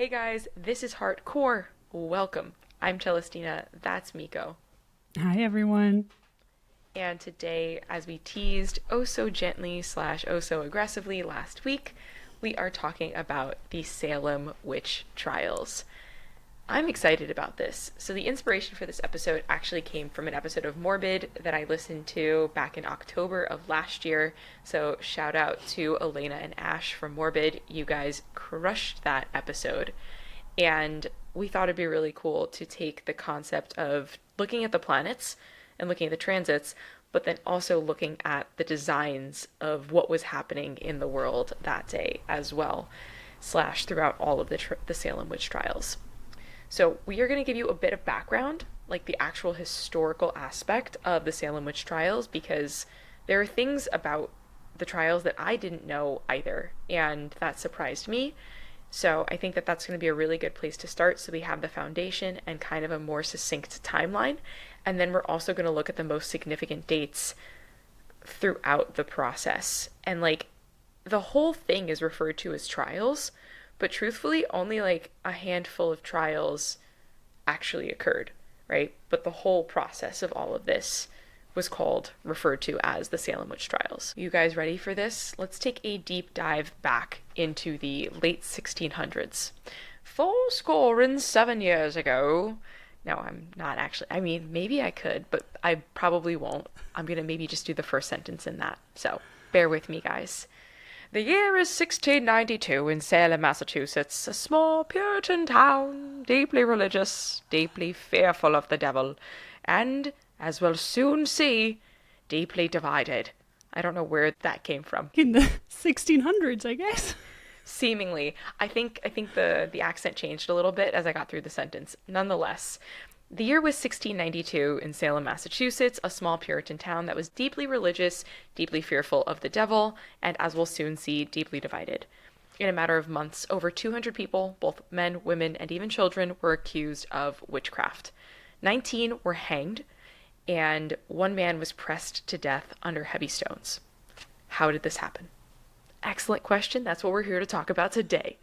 Hey guys, this is HeartCore. Welcome. I'm Celestina, that's Miko. Hi, everyone. And today, as we teased oh so gently slash oh so aggressively last week, we are talking about the Salem Witch Trials. I'm excited about this. So the inspiration for this episode actually came from an episode of Morbid that I listened to back in October of last year. So shout out to Elena and Ash from Morbid. You guys crushed that episode. And we thought it'd be really cool to take the concept of looking at the planets and looking at the transits, but then also looking at the designs of what was happening in the world that day as well, slash throughout all of the Salem Witch Trials. So we are going to give you a bit of background, like the actual historical aspect of the Salem Witch Trials, because there are things about the trials that I didn't know either, and that surprised me. So I think that that's going to be a really good place to start, so we have the foundation and kind of a more succinct timeline. And then we're also going to look at the most significant dates throughout the process. And like the whole thing is referred to as trials, but truthfully only like a handful of trials actually occurred, right? But the whole process of all of this was referred to as the Salem Witch Trials. You guys ready for this? Let's take a deep dive back into the late 1600s. 7 years ago. No, I'm not actually. I mean, maybe I could, but I probably won't. I'm gonna maybe just do the first sentence in that. So bear with me, guys. The year is 1692 in Salem, Massachusetts, a small Puritan town, deeply religious, deeply fearful of the devil, and, as we'll soon see, deeply divided. I don't know where that came from. In the 1600s, I guess. Seemingly. I think the accent changed a little bit as I got through the sentence. Nonetheless, the year was 1692 in Salem, Massachusetts, a small Puritan town that was deeply religious, deeply fearful of the devil, and as we'll soon see, deeply divided. In a matter of months, over 200 people, both men, women, and even children, were accused of witchcraft. 19 were hanged, and one man was pressed to death under heavy stones. How did this happen? Excellent question. That's what we're here to talk about today.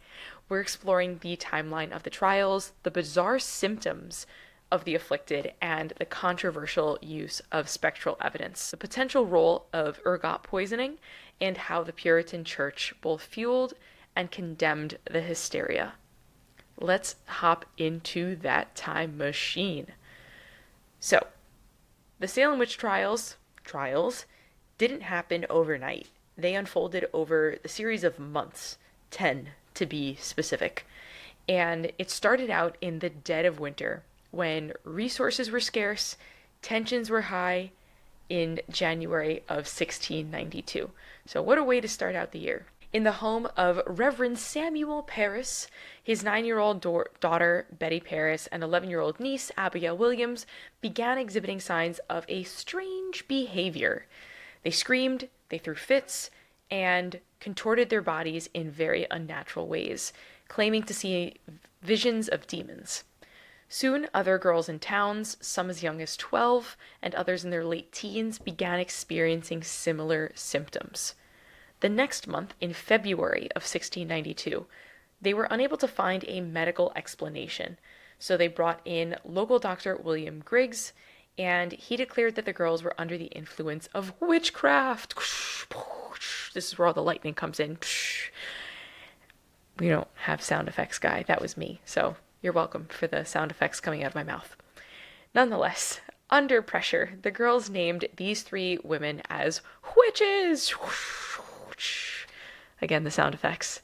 We're exploring the timeline of the trials, the bizarre symptoms of the afflicted, and the controversial use of spectral evidence, the potential role of ergot poisoning, and how the Puritan Church both fueled and condemned the hysteria. Let's hop into that time machine. So, the Salem Witch Trials didn't happen overnight. They unfolded over a series of months, 10 to be specific. And it started out in the dead of winter, when resources were scarce, tensions were high, in January of 1692. So what a way to start out the year. In the home of Reverend Samuel Parris, his 9-year-old daughter, Betty Parris, and 11-year-old niece, Abigail Williams, began exhibiting signs of a strange behavior. They screamed, they threw fits, and contorted their bodies in very unnatural ways, claiming to see visions of demons. Soon, other girls in towns, some as young as 12 and others in their late teens, began experiencing similar symptoms. The next month, in February of 1692, they were unable to find a medical explanation, so they brought in local Dr. William Griggs, and he declared that the girls were under the influence of witchcraft. This is where all the lightning comes in. We don't have sound effects guy. That was me, so you're welcome for the sound effects coming out of my mouth. Nonetheless, under pressure, the girls named these 3 women as witches. Again, the sound effects.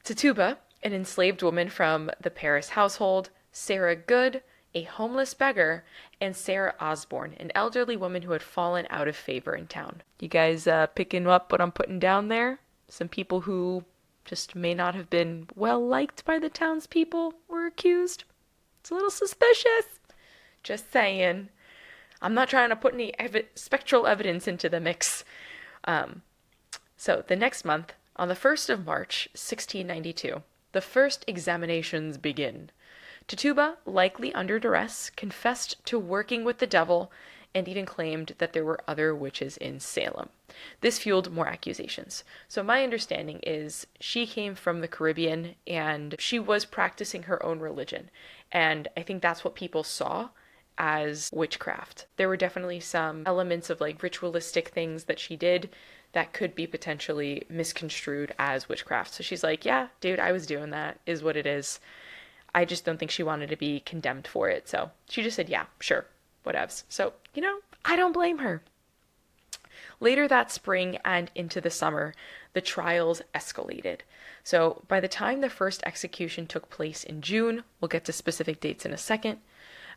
Tituba, an enslaved woman from the Paris household, Sarah Good, a homeless beggar, and Sarah Osborne, an elderly woman who had fallen out of favor in town. You guys picking up what I'm putting down there? Some people who just may not have been well liked by the townspeople were accused. It's a little suspicious. Just saying. I'm not trying to put any spectral evidence into the mix. So the next month, on the 1st of March, 1692, the first examinations begin. Tituba, likely under duress, confessed to working with the devil and even claimed that there were other witches in Salem. This fueled more accusations. So my understanding is she came from the Caribbean and she was practicing her own religion. And I think that's what people saw as witchcraft. There were definitely some elements of like ritualistic things that she did that could be potentially misconstrued as witchcraft. So she's like, yeah, dude, I was doing that, is what it is. I just don't think she wanted to be condemned for it. So she just said, yeah, sure, whatevs. So, I don't blame her. Later that spring and into the summer, the trials escalated. So by the time the first execution took place in June, we'll get to specific dates in a second,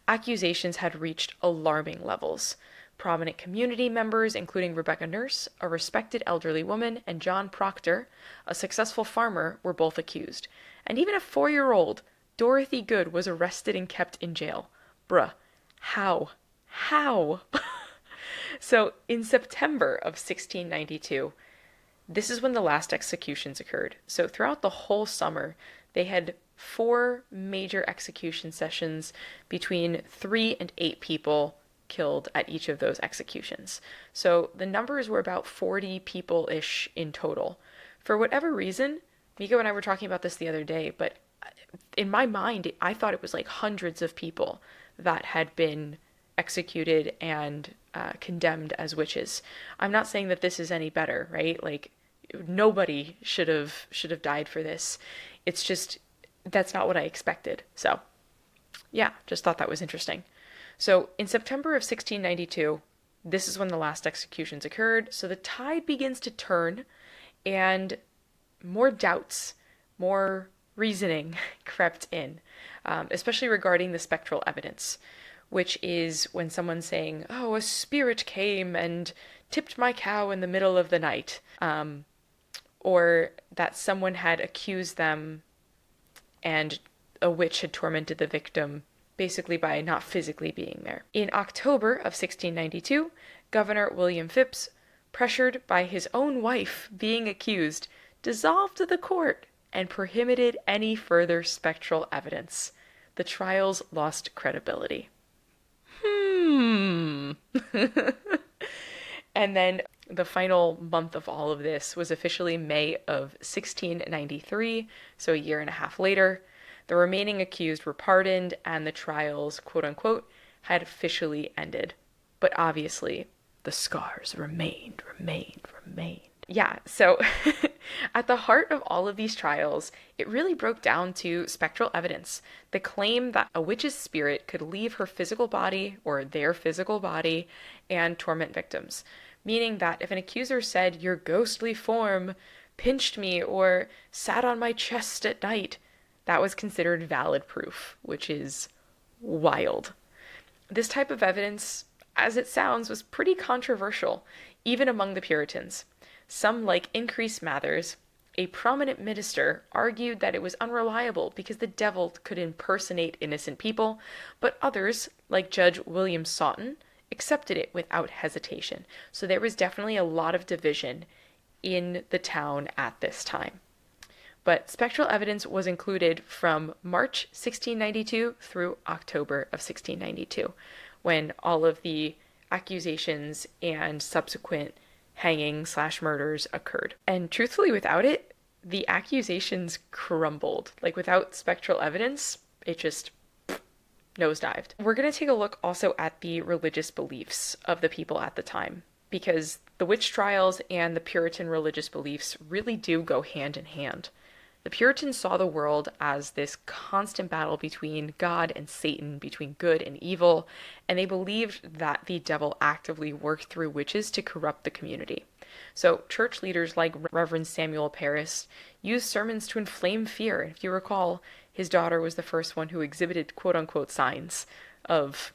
accusations had reached alarming levels. Prominent community members, including Rebecca Nurse, a respected elderly woman, and John Proctor, a successful farmer, were both accused. And even a 4-year-old, Dorothy Good, was arrested and kept in jail. Bruh, how? How? So, in September of 1692, this is when the last executions occurred. So, throughout the whole summer, they had 4 major execution sessions, between 3 and 8 people killed at each of those executions. So, the numbers were about 40 people-ish in total. For whatever reason, Miko and I were talking about this the other day, but in my mind, I thought it was like hundreds of people that had been executed and condemned as witches. I'm not saying that this is any better, right? Like, nobody should have died for this. It's just that's not what I expected. So, yeah, just thought that was interesting. So, in September of 1692, this is when the last executions occurred. So the tide begins to turn, and more doubts, more reasoning crept in, especially regarding the spectral evidence, which is when someone's saying, oh, a spirit came and tipped my cow in the middle of the night, or that someone had accused them and a witch had tormented the victim, basically by not physically being there. In October of 1692, Governor William Phipps, pressured by his own wife being accused, dissolved the court and prohibited any further spectral evidence. The trials lost credibility. And then the final month of all of this was officially May of 1693, so a year and a half later. The remaining accused were pardoned and the trials, quote unquote, had officially ended. But obviously, the scars remained. Yeah, so at the heart of all of these trials, it really broke down to spectral evidence. The claim that a witch's spirit could leave her physical body or their physical body and torment victims. Meaning that if an accuser said, your ghostly form pinched me or sat on my chest at night, that was considered valid proof, which is wild. This type of evidence, as it sounds, was pretty controversial, even among the Puritans. Some, like Increase Mathers, a prominent minister, argued that it was unreliable because the devil could impersonate innocent people, but others, like Judge William Sawton, accepted it without hesitation. So there was definitely a lot of division in the town at this time. But spectral evidence was included from March 1692 through October of 1692, when all of the accusations and subsequent hanging/murders occurred. And truthfully, without it, the accusations crumbled. Like, without spectral evidence, it just nosedived. We're going to take a look also at the religious beliefs of the people at the time, because the witch trials and the Puritan religious beliefs really do go hand in hand. The Puritans saw the world as this constant battle between God and Satan, between good and evil, and they believed that the devil actively worked through witches to corrupt the community. So church leaders like Reverend Samuel Parris used sermons to inflame fear. If you recall, his daughter was the first one who exhibited quote-unquote signs of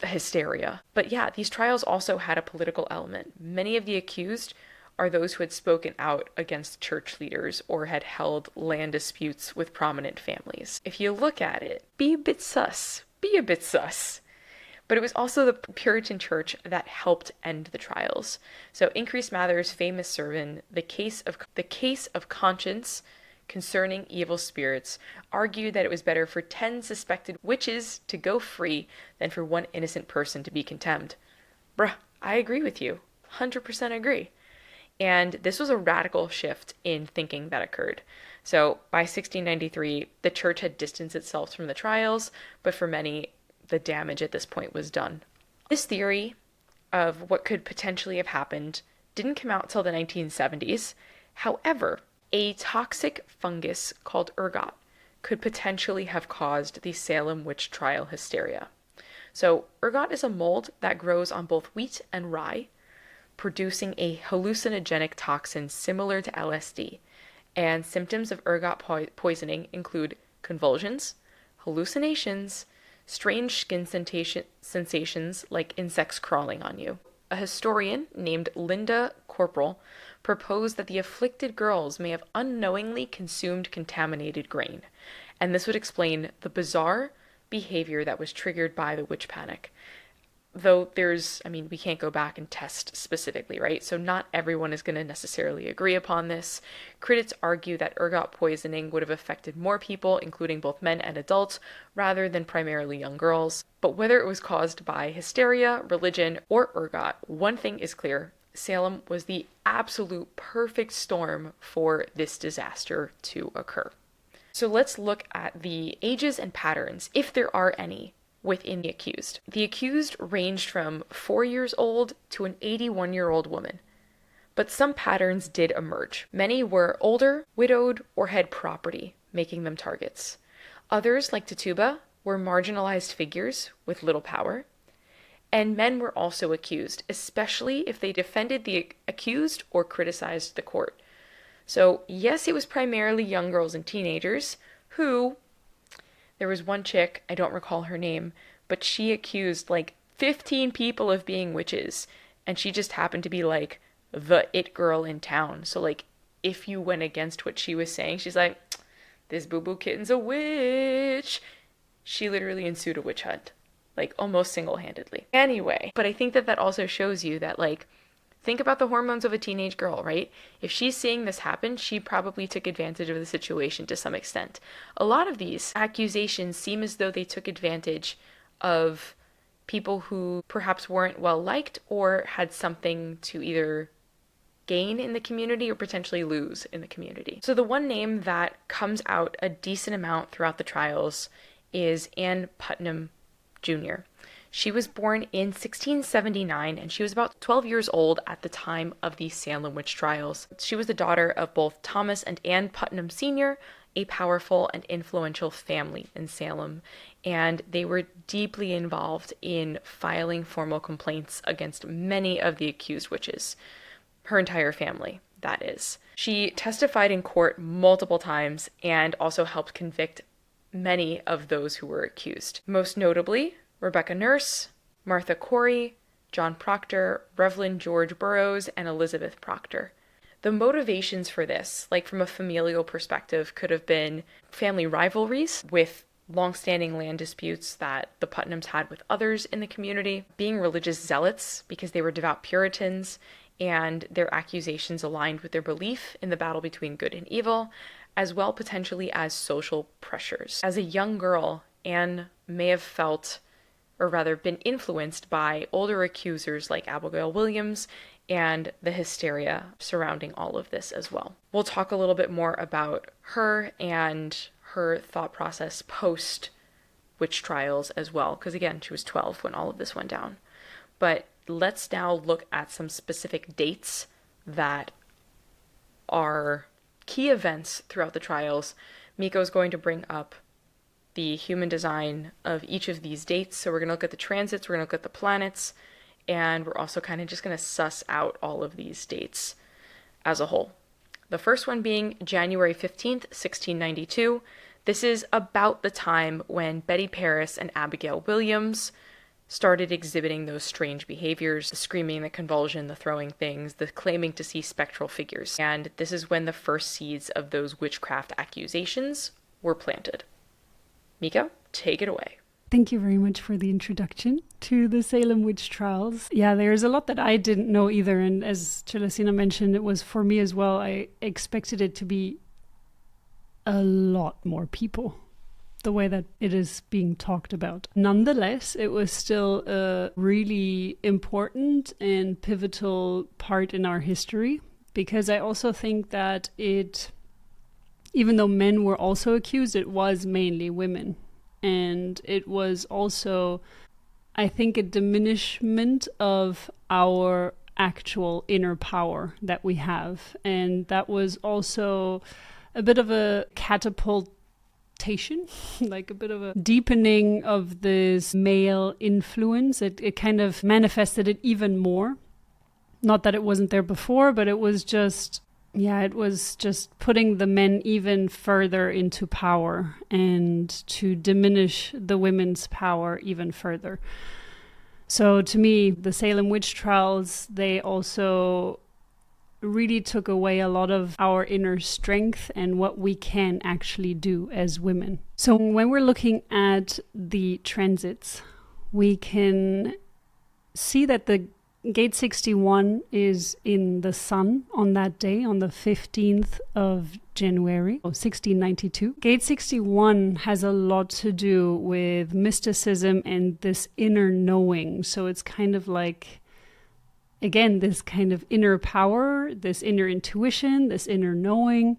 hysteria. But yeah, these trials also had a political element. Many of the accused are those who had spoken out against church leaders or had held land disputes with prominent families. If you look at it, be a bit sus. But it was also the Puritan church that helped end the trials. So Increase Mather's famous sermon, The Case of Conscience Concerning Evil Spirits, argued that it was better for 10 suspected witches to go free than for one innocent person to be condemned. bruh, I agree with you. 100% agree. And this was a radical shift in thinking that occurred. So by 1693, the church had distanced itself from the trials, but for many, the damage at this point was done. This theory of what could potentially have happened didn't come out till the 1970s. However, a toxic fungus called ergot could potentially have caused the Salem witch trial hysteria. So, ergot is a mold that grows on both wheat and rye, producing a hallucinogenic toxin similar to LSD. And symptoms of ergot poisoning include convulsions, hallucinations, strange skin sensations like insects crawling on you. A historian named Linda Corporal proposed that the afflicted girls may have unknowingly consumed contaminated grain, and this would explain the bizarre behavior that was triggered by the witch panic. Though we can't go back and test specifically, right? So not everyone is going to necessarily agree upon this. Critics argue that ergot poisoning would have affected more people, including both men and adults, rather than primarily young girls. But whether it was caused by hysteria, religion, or ergot, one thing is clear. Salem was the absolute perfect storm for this disaster to occur. So let's look at the ages and patterns, if there are any, within the accused. The accused ranged from 4 years old to an 81-year-old woman. But some patterns did emerge. Many were older, widowed, or had property, making them targets. Others, like Tituba, were marginalized figures with little power. And men were also accused, especially if they defended the accused or criticized the court. So, yes, it was primarily young girls and teenagers who, there was one chick, I don't recall her name, but she accused like 15 people of being witches, and she just happened to be like the it girl in town. So like, if you went against what she was saying, she's like, this boo-boo kitten's a witch. She literally ensued a witch hunt, like almost single-handedly. Anyway, but I think that also shows you that like, think about the hormones of a teenage girl, right? If she's seeing this happen, she probably took advantage of the situation to some extent. A lot of these accusations seem as though they took advantage of people who perhaps weren't well liked or had something to either gain in the community or potentially lose in the community. So the one name that comes out a decent amount throughout the trials is Anne Putnam Jr. She was born in 1679, and she was about 12 years old at the time of the Salem Witch Trials. She was the daughter of both Thomas and Anne Putnam Sr., a powerful and influential family in Salem, and they were deeply involved in filing formal complaints against many of the accused witches. Her entire family, that is. She testified in court multiple times and also helped convict many of those who were accused. Most notably, Rebecca Nurse, Martha Corey, John Proctor, Reverend George Burroughs, and Elizabeth Proctor. The motivations for this, like from a familial perspective, could have been family rivalries with long-standing land disputes that the Putnams had with others in the community, being religious zealots because they were devout Puritans, and their accusations aligned with their belief in the battle between good and evil, as well potentially as social pressures. As a young girl, Anne may have felt, or rather been influenced by older accusers like Abigail Williams and the hysteria surrounding all of this as well. We'll talk a little bit more about her and her thought process post witch trials as well, because again, she was 12 when all of this went down. But let's now look at some specific dates that are key events throughout the trials. Miko's going to bring up the human design of each of these dates. So we're going to look at the transits, we're going to look at the planets, and we're also kind of just going to suss out all of these dates as a whole. The first one being January 15th, 1692. This is about the time when Betty Paris and Abigail Williams started exhibiting those strange behaviors, the screaming, the convulsion, the throwing things, the claiming to see spectral figures. And this is when the first seeds of those witchcraft accusations were planted. Miko, take it away. Thank you very much for the introduction to the Salem Witch Trials. Yeah, there's a lot that I didn't know either. And as Celestina mentioned, it was for me as well. I expected it to be a lot more people. the way that it is being talked about. Nonetheless, it was still a really important and pivotal part in our history, because I also think that even though men were also accused, it was mainly women. And it was also, I think, a diminishment of our actual inner power that we have. And that was also a bit of a catapultation, like a bit of a deepening of this male influence. It kind of manifested it even more. Not that it wasn't there before, but it was just putting the men even further into power and to diminish the women's power even further. So to me, the Salem Witch Trials, they also really took away a lot of our inner strength and what we can actually do as women. So when we're looking at the transits, we can see that the Gate 61 is in the sun on that day, on the 15th of January, 1692. Gate 61 has a lot to do with mysticism and this inner knowing. So it's kind of like, again, this kind of inner power, this inner intuition, this inner knowing.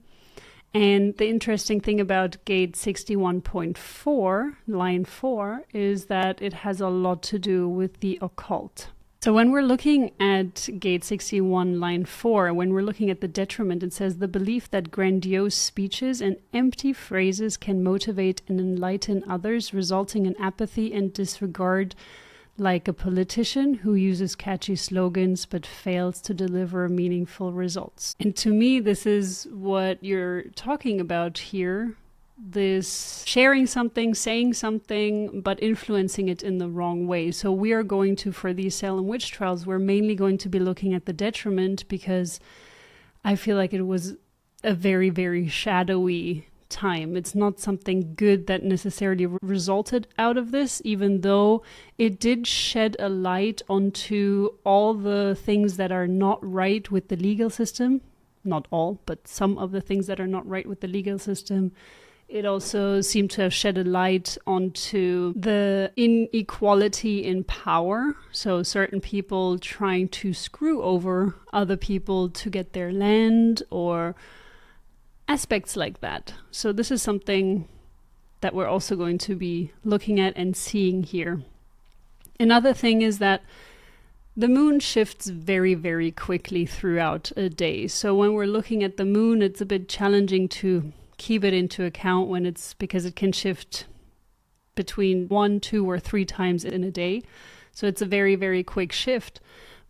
And the interesting thing about Gate 61.4, line 4, is that it has a lot to do with the occult. So when we're looking at Gate 61, line 4, when we're looking at the detriment, it says the belief that grandiose speeches and empty phrases can motivate and enlighten others, resulting in apathy and disregard, like a politician who uses catchy slogans but fails to deliver meaningful results. And to me, this is what you're talking about here. This sharing something, saying something, but influencing it in the wrong way. So we are going to, for these Salem Witch Trials, we're mainly going to be looking at the detriment, because I feel like it was a very, very shadowy time. It's not something good that necessarily resulted out of this, even though it did shed a light onto all the things that are not right with the legal system. Not all, but some of the things that are not right with the legal system. It also seemed to have shed a light onto the inequality in power. So certain people trying to screw over other people to get their land, or aspects like that. So this is something that we're also going to be looking at and seeing here. Another thing is that the moon shifts very, very quickly throughout a day. So when we're looking at the moon, it's a bit challenging to keep it into account because it can shift between 1, 2, or 3 times in a day. So it's a very, very quick shift.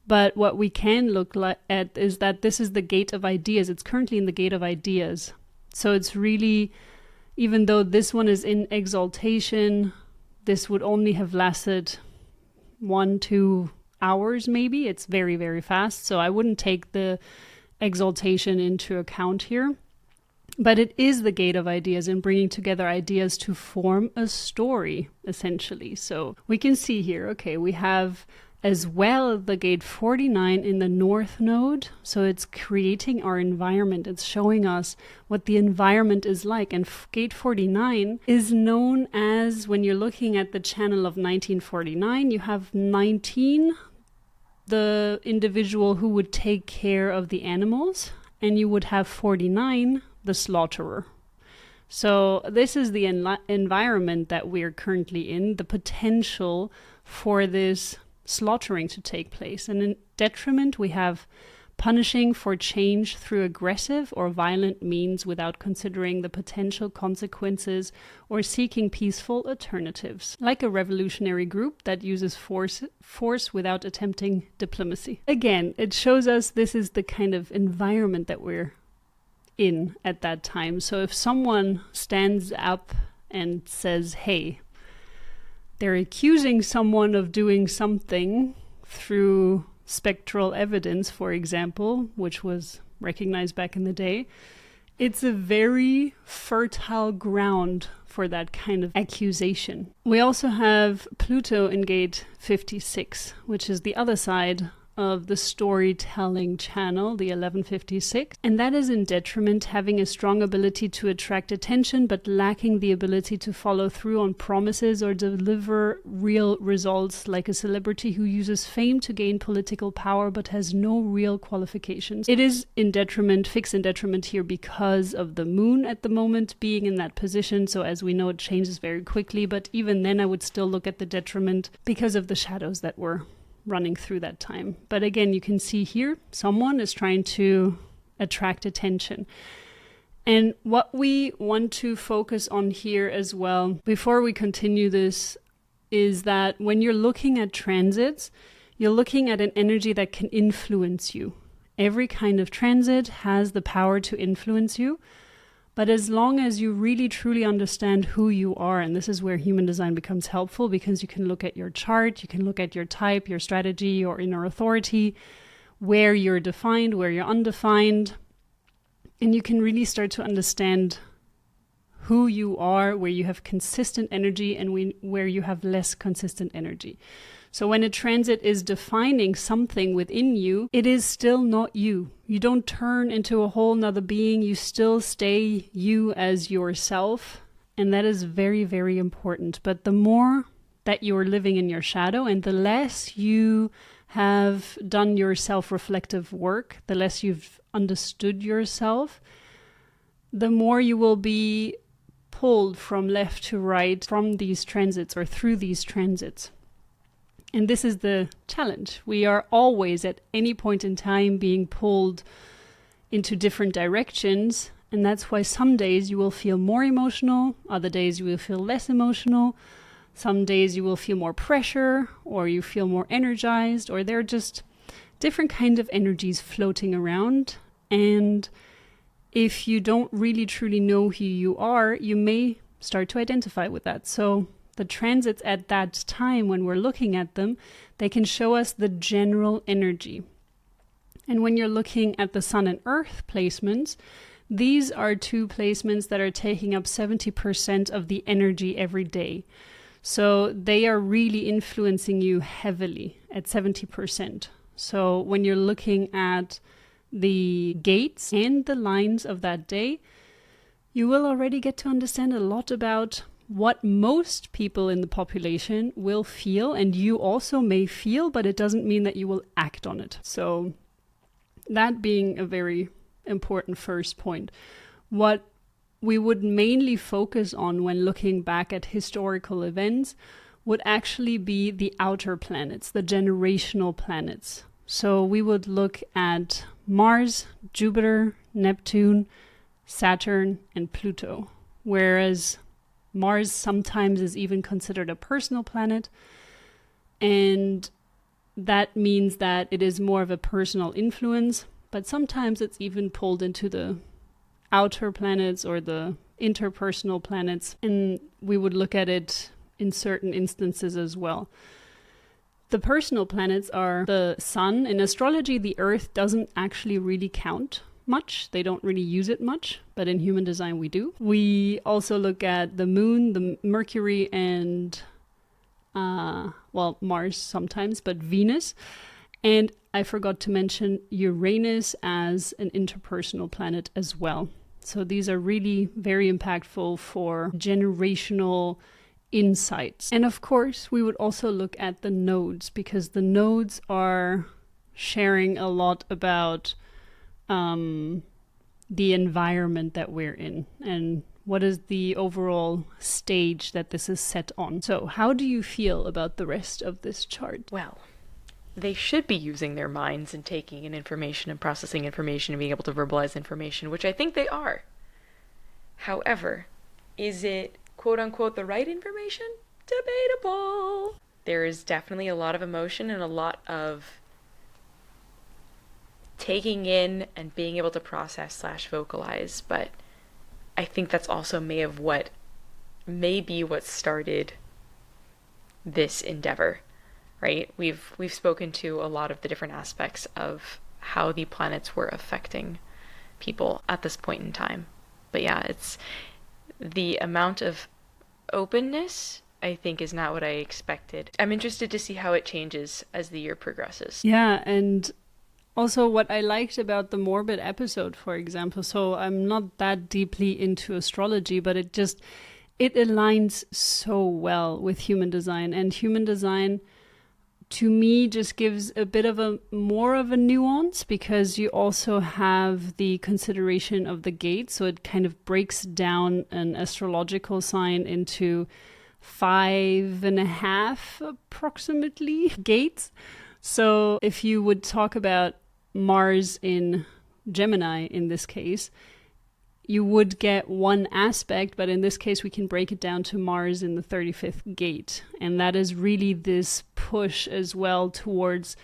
But what we can look at is that this is the gate of ideas. It's currently in the gate of ideas. So it's really, even though this one is in exaltation, this would only have lasted 1, 2 hours maybe. It's very, very fast. So I wouldn't take the exaltation into account here. But it is the gate of ideas and bringing together ideas to form a story, essentially. So we can see here, okay, we have as well the gate 49 in the north node. So it's creating our environment. It's showing us what the environment is like. And gate 49 is known as, when you're looking at the channel of 1949, you have 19, the individual who would take care of the animals, and you would have 49, the slaughterer. So this is the environment that we're currently in, the potential for this slaughtering to take place. And in detriment, we have punishing for change through aggressive or violent means without considering the potential consequences or seeking peaceful alternatives, like a revolutionary group that uses force without attempting diplomacy. Again, it shows us this is the kind of environment that we're in at that time. So if someone stands up and says, hey, they're accusing someone of doing something through spectral evidence, for example, which was recognized back in the day, it's a very fertile ground for that kind of accusation. We also have Pluto in gate 56, which is the other side of the storytelling channel, the 1156. And that is in detriment, having a strong ability to attract attention, but lacking the ability to follow through on promises or deliver real results, like a celebrity who uses fame to gain political power, but has no real qualifications. It is in detriment, fixed in detriment here because of the moon at the moment being in that position. So as we know, it changes very quickly, but even then I would still look at the detriment because of the shadows that were running through that time. But again, you can see here, someone is trying to attract attention. And what we want to focus on here as well, before we continue this, is that when you're looking at transits, you're looking at an energy that can influence you. Every kind of transit has the power to influence you. But as long as you really truly understand who you are, and this is where human design becomes helpful, because you can look at your chart, you can look at your type, your strategy, your inner authority, where you're defined, where you're undefined, and you can really start to understand who you are, where you have consistent energy and where you have less consistent energy. So when a transit is defining something within you, it is still not you. You don't turn into a whole nother being. You still stay you as yourself. And that is very, very important. But the more that you're living in your shadow and the less you have done your self-reflective work, the less you've understood yourself, the more you will be pulled from left to right from these transits or through these transits. And this is the challenge. We are always at any point in time being pulled into different directions. And that's why some days you will feel more emotional, other days you will feel less emotional. Some days you will feel more pressure, or you feel more energized, or there are just different kinds of energies floating around. And if you don't really truly know who you are, you may start to identify with that. So the transits at that time, when we're looking at them, they can show us the general energy. And when you're looking at the Sun and Earth placements, these are two placements that are taking up 70% of the energy every day. So they are really influencing you heavily at 70%. So when you're looking at the gates and the lines of that day, you will already get to understand a lot about what most people in the population will feel, and you also may feel, but it doesn't mean that you will act on it. So that being a very important first point. What we would mainly focus on when looking back at historical events would actually be the outer planets, the generational planets. So we would look at Mars, Jupiter, Neptune, Saturn, and Pluto, whereas Mars sometimes is even considered a personal planet, and that means that it is more of a personal influence, but sometimes it's even pulled into the outer planets or the interpersonal planets, and we would look at it in certain instances as well. The personal planets are the Sun. In astrology, the Earth doesn't actually really count much. They don't really use it much, but in human design we do. We also look at the Moon, the Mercury, and Mars sometimes, but Venus. And I forgot to mention Uranus as an interpersonal planet as well. So these are really very impactful for generational insights. And of course, we would also look at the nodes, because the nodes are sharing a lot about the environment that we're in and what is the overall stage that this is set on. So how do you feel about the rest of this chart? Well, they should be using their minds and taking in information and processing information and being able to verbalize information, which I think they are. However, is it quote unquote the right information? Debatable. There is definitely a lot of emotion and a lot of taking in and being able to process / vocalize, but I think that's also may be what started this endeavor, right? We've spoken to a lot of the different aspects of how the planets were affecting people at this point in time. But yeah, it's the amount of openness I think is not what I expected. I'm interested to see how it changes as the year progresses. Yeah, and also what I liked about the morbid episode, for example, so I'm not that deeply into astrology, but it aligns so well with human design. And human design, to me, just gives a bit of a more of a nuance, because you also have the consideration of the gate. So it kind of breaks down an astrological sign into 5.5 approximately gates. So if you would talk about Mars in Gemini in this case, you would get one aspect, but in this case we can break it down to Mars in the 35th gate. And that is really this push as well towards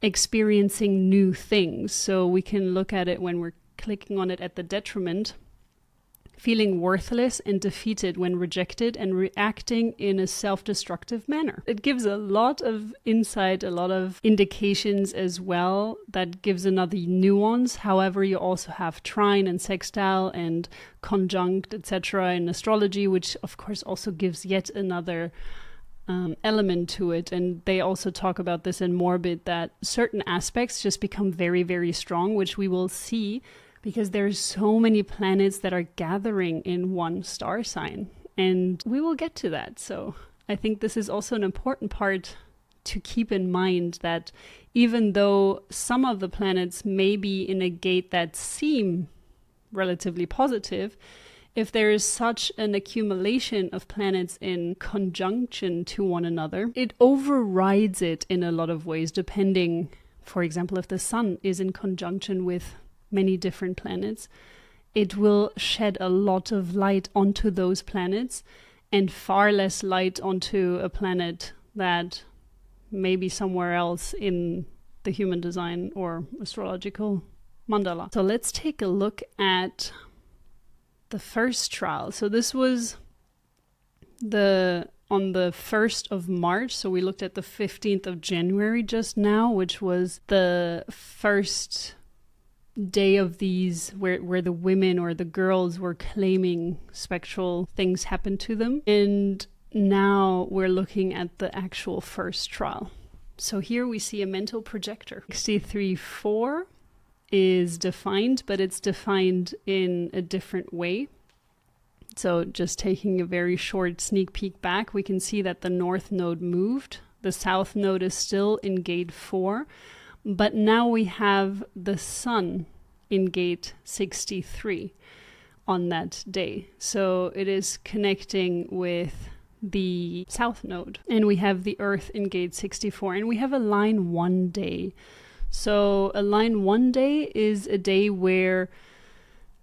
experiencing new things. So we can look at it when we're clicking on it at the detriment, feeling worthless and defeated when rejected and reacting in a self-destructive manner. It gives a lot of insight, a lot of indications as well. That gives another nuance. However, you also have trine and sextile and conjunct, etc. in astrology, which of course also gives yet another element to it. And they also talk about this in Morbid, that certain aspects just become very, very strong, which we will see because there's so many planets that are gathering in one star sign. And we will get to that. So I think this is also an important part to keep in mind, that even though some of the planets may be in a gate that seem relatively positive, if there is such an accumulation of planets in conjunction to one another, it overrides it in a lot of ways, depending, for example, if the sun is in conjunction with many different planets, it will shed a lot of light onto those planets and far less light onto a planet that may be somewhere else in the human design or astrological mandala. So let's take a look at the first trial. So this was on the 1st of March. So we looked at the 15th of January just now, which was the first day of these where the women or the girls were claiming spectral things happened to them. And now we're looking at the actual first trial. So here we see a mental projector. 63.4 is defined, but it's defined in a different way. So just taking a very short sneak peek back, we can see that the north node moved. The south node is still in gate 4. But now we have the sun in gate 63 on that day. So it is connecting with the south node. And we have the earth in gate 64. And we have a line 1 day. So a line 1 day is a day where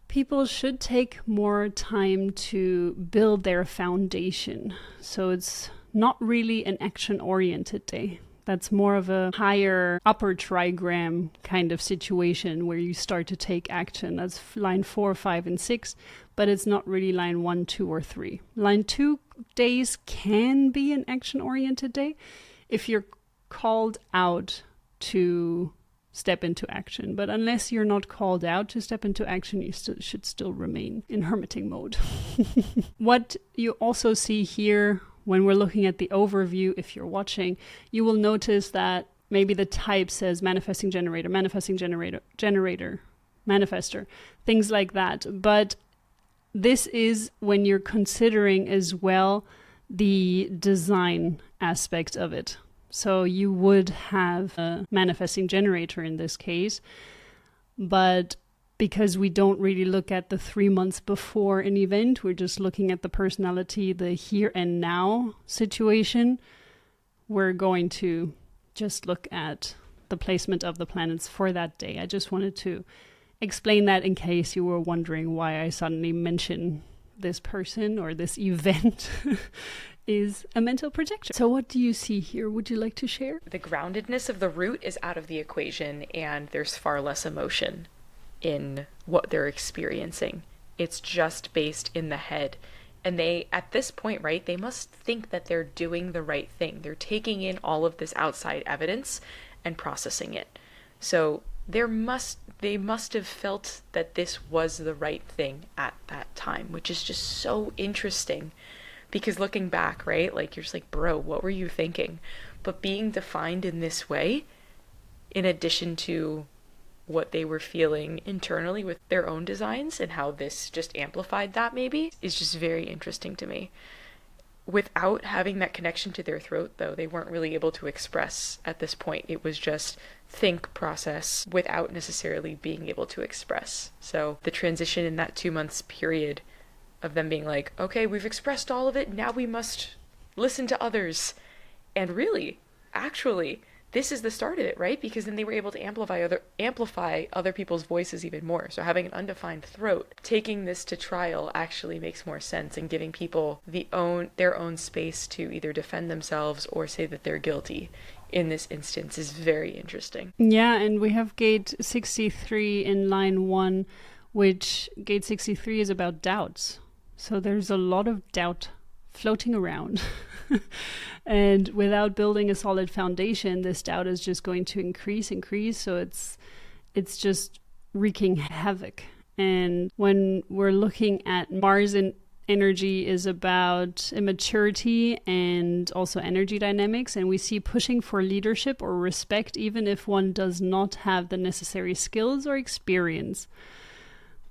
people should take more time to build their foundation. So it's not really an action-oriented day. That's more of a higher upper trigram kind of situation where you start to take action. That's line 4, 5, and 6, but it's not really line 1, 2, or 3. Line 2 days can be an action-oriented day if you're called out to step into action. But unless you're not called out to step into action, you should still remain in hermiting mode. What you also see here, when we're looking at the overview, if you're watching, you will notice that maybe the type says manifesting generator, manifester, things like that. But this is when you're considering as well the design aspect of it. So you would have a manifesting generator in this case, but because we don't really look at the 3 months before an event, we're just looking at the personality, the here and now situation, we're going to just look at the placement of the planets for that day. I just wanted to explain that in case you were wondering why I suddenly mention this person or this event is a mental projection. So what do you see here? Would you like to share? The groundedness of the root is out of the equation, and there's far less emotion in what they're experiencing. It's just based in the head. And they, at this point, right, they must think that they're doing the right thing. They're taking in all of this outside evidence and processing it. So they must have felt that this was the right thing at that time, which is just so interesting Because looking back, right, like you're just like, bro, what were you thinking? But being defined in this way, in addition to what they were feeling internally with their own designs and how this just amplified that maybe, is just very interesting to me. Without having that connection to their throat, though, they weren't really able to express at this point. It was just think, process, without necessarily being able to express. So the transition in that 2 months period of them being like, okay, we've expressed all of it, now we must listen to others. And really, actually, this is the start of it, right? Because then they were able to amplify other people's voices even more. So having an undefined throat, taking this to trial actually makes more sense, and giving people their own space to either defend themselves or say that they're guilty in this instance is very interesting. Yeah, and we have gate 63 in line 1, which gate 63 is about doubts. So there's a lot of doubt floating around. And without building a solid foundation, this doubt is just going to increase. So it's just wreaking havoc. And when we're looking at Mars in energy is about immaturity and also energy dynamics, and we see pushing for leadership or respect even if one does not have the necessary skills or experience.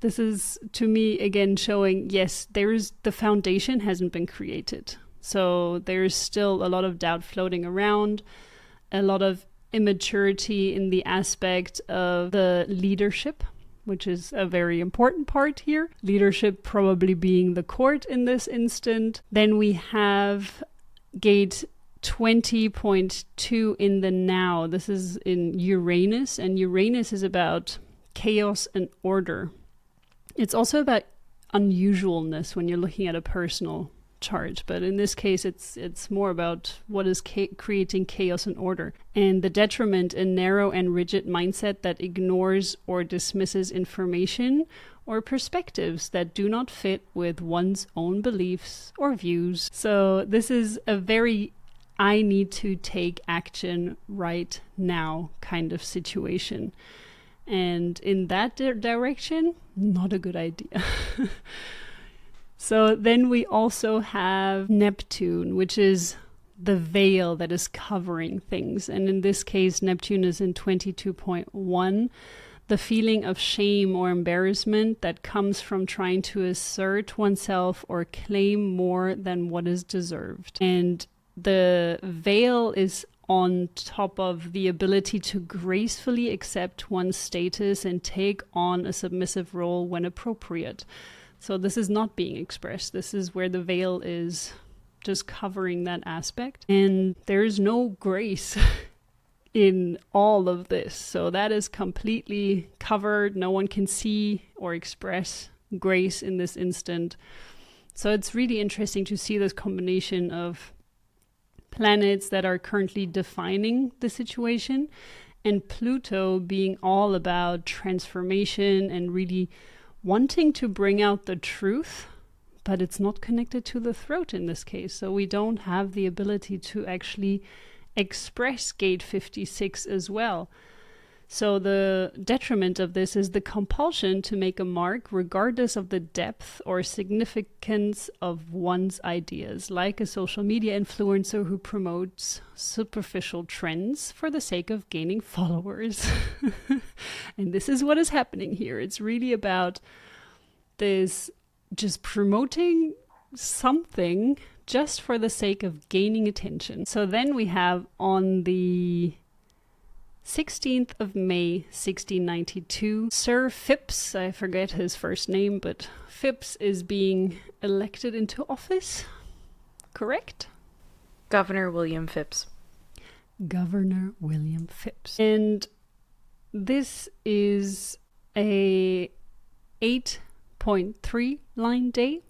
This is, to me, again showing, yes, the foundation hasn't been created. So there's still a lot of doubt floating around, a lot of immaturity in the aspect of the leadership, which is a very important part here. Leadership probably being the court in this instant. Then we have gate 20.2 in the now. This is in Uranus, and Uranus is about chaos and order. It's also about unusualness when you're looking at a personal chart, but in this case it's more about what is creating chaos and order, and the detriment, a narrow and rigid mindset that ignores or dismisses information or perspectives that do not fit with one's own beliefs or views. So this is a very I need to take action right now kind of situation, and in that direction, not a good idea. So then we also have Neptune, which is the veil that is covering things. And in this case, Neptune is in 22.1. The feeling of shame or embarrassment that comes from trying to assert oneself or claim more than what is deserved. And the veil is on top of the ability to gracefully accept one's status and take on a submissive role when appropriate. So this is not being expressed. This is where the veil is just covering that aspect. And there's no grace in all of this. So that is completely covered. No one can see or express grace in this instant. So it's really interesting to see this combination of planets that are currently defining the situation, and Pluto being all about transformation and really wanting to bring out the truth, but it's not connected to the throat in this case. So we don't have the ability to actually express gate 56 as well. So the detriment of this is the compulsion to make a mark regardless of the depth or significance of one's ideas, like a social media influencer who promotes superficial trends for the sake of gaining followers. And this is what is happening here. It's really about this just promoting something just for the sake of gaining attention. So then we have on the 16th of May, 1692, Sir Phipps, I forget his first name, but Phipps is being elected into office, correct? Governor William Phipps. Governor William Phipps. And this is a 8.3 line day.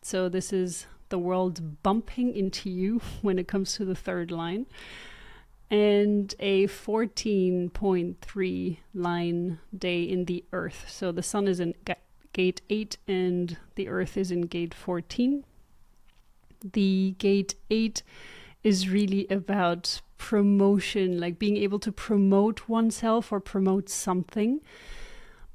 So this is the world bumping into you when it comes to the third line. And a 14.3 line day in the Earth. So the sun is in gate 8 and the Earth is in gate 14. The gate 8 is really about promotion, like being able to promote oneself or promote something.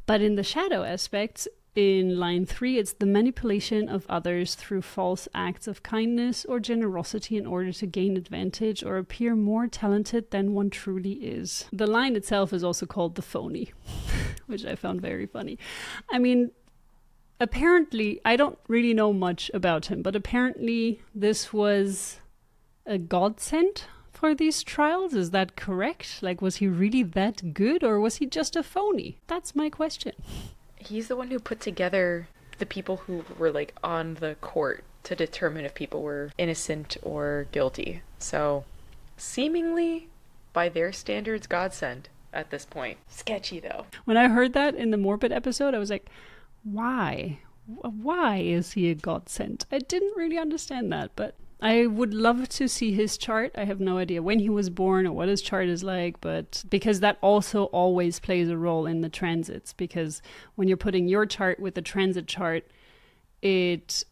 But in the shadow aspects, in line 3, it's the manipulation of others through false acts of kindness or generosity in order to gain advantage or appear more talented than one truly is. The line itself is also called the phony, which I found very funny. I mean, apparently, I don't really know much about him, but apparently this was a godsend for these trials. Is that correct? Like, was he really that good, or was he just a phony? That's my question. He's the one who put together the people who were like on the court to determine if people were innocent or guilty. So, seemingly, by their standards, godsend at this point. Sketchy though. When I heard that in the Morbid episode, I was like, why? Why is he a godsend? I didn't really understand that, but I would love to see his chart. I have no idea when he was born or what his chart is like, but because that also always plays a role in the transits, because when you're putting your chart with the transit chart, it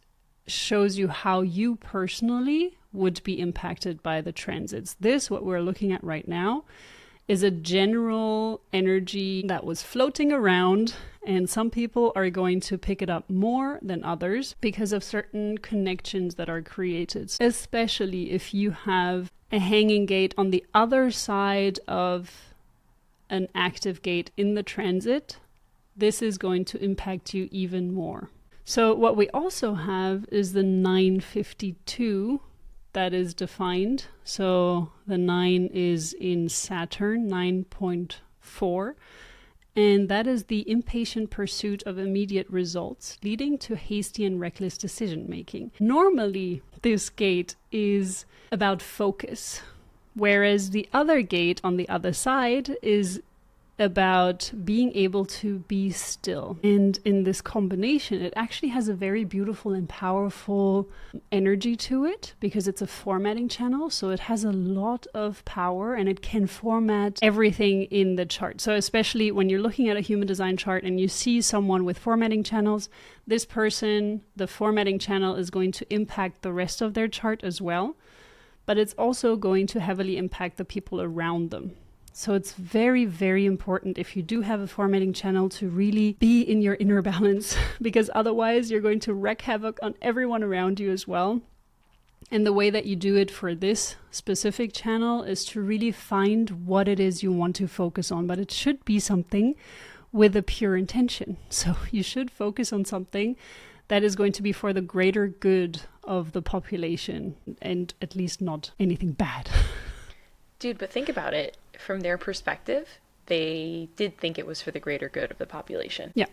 shows you how you personally would be impacted by the transits. This, what we're looking at right now, is a general energy that was floating around, and some people are going to pick it up more than others because of certain connections that are created, especially if you have a hanging gate on the other side of an active gate in the transit. This is going to impact you even more. So what we also have is the 952 that is defined. So the 9 is in Saturn, 9.4. And that is the impatient pursuit of immediate results, leading to hasty and reckless decision making. Normally, this gate is about focus, whereas the other gate on the other side is about being able to be still. And in this combination, it actually has a very beautiful and powerful energy to it because it's a formatting channel. So it has a lot of power and it can format everything in the chart. So especially when you're looking at a human design chart and you see someone with formatting channels, this person, the formatting channel is going to impact the rest of their chart as well. But it's also going to heavily impact the people around them. So it's very, very important if you do have a formatting channel to really be in your inner balance, because otherwise you're going to wreak havoc on everyone around you as well. And the way that you do it for this specific channel is to really find what it is you want to focus on, but it should be something with a pure intention. So you should focus on something that is going to be for the greater good of the population and at least not anything bad. Dude, but think about it. From their perspective, they did think it was for the greater good of the population. Yeah,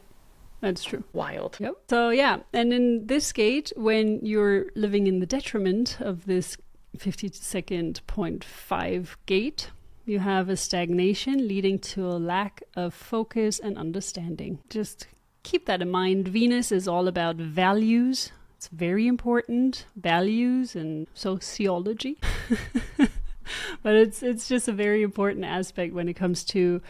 that's true. Wild. Yep. So yeah, and in this gate, when you're living in the detriment of this 52nd.5 gate, you have a stagnation leading to a lack of focus and understanding. Just keep that in mind. Venus is all about values. It's very important. Values and sociology. But it's just a very important aspect when it comes to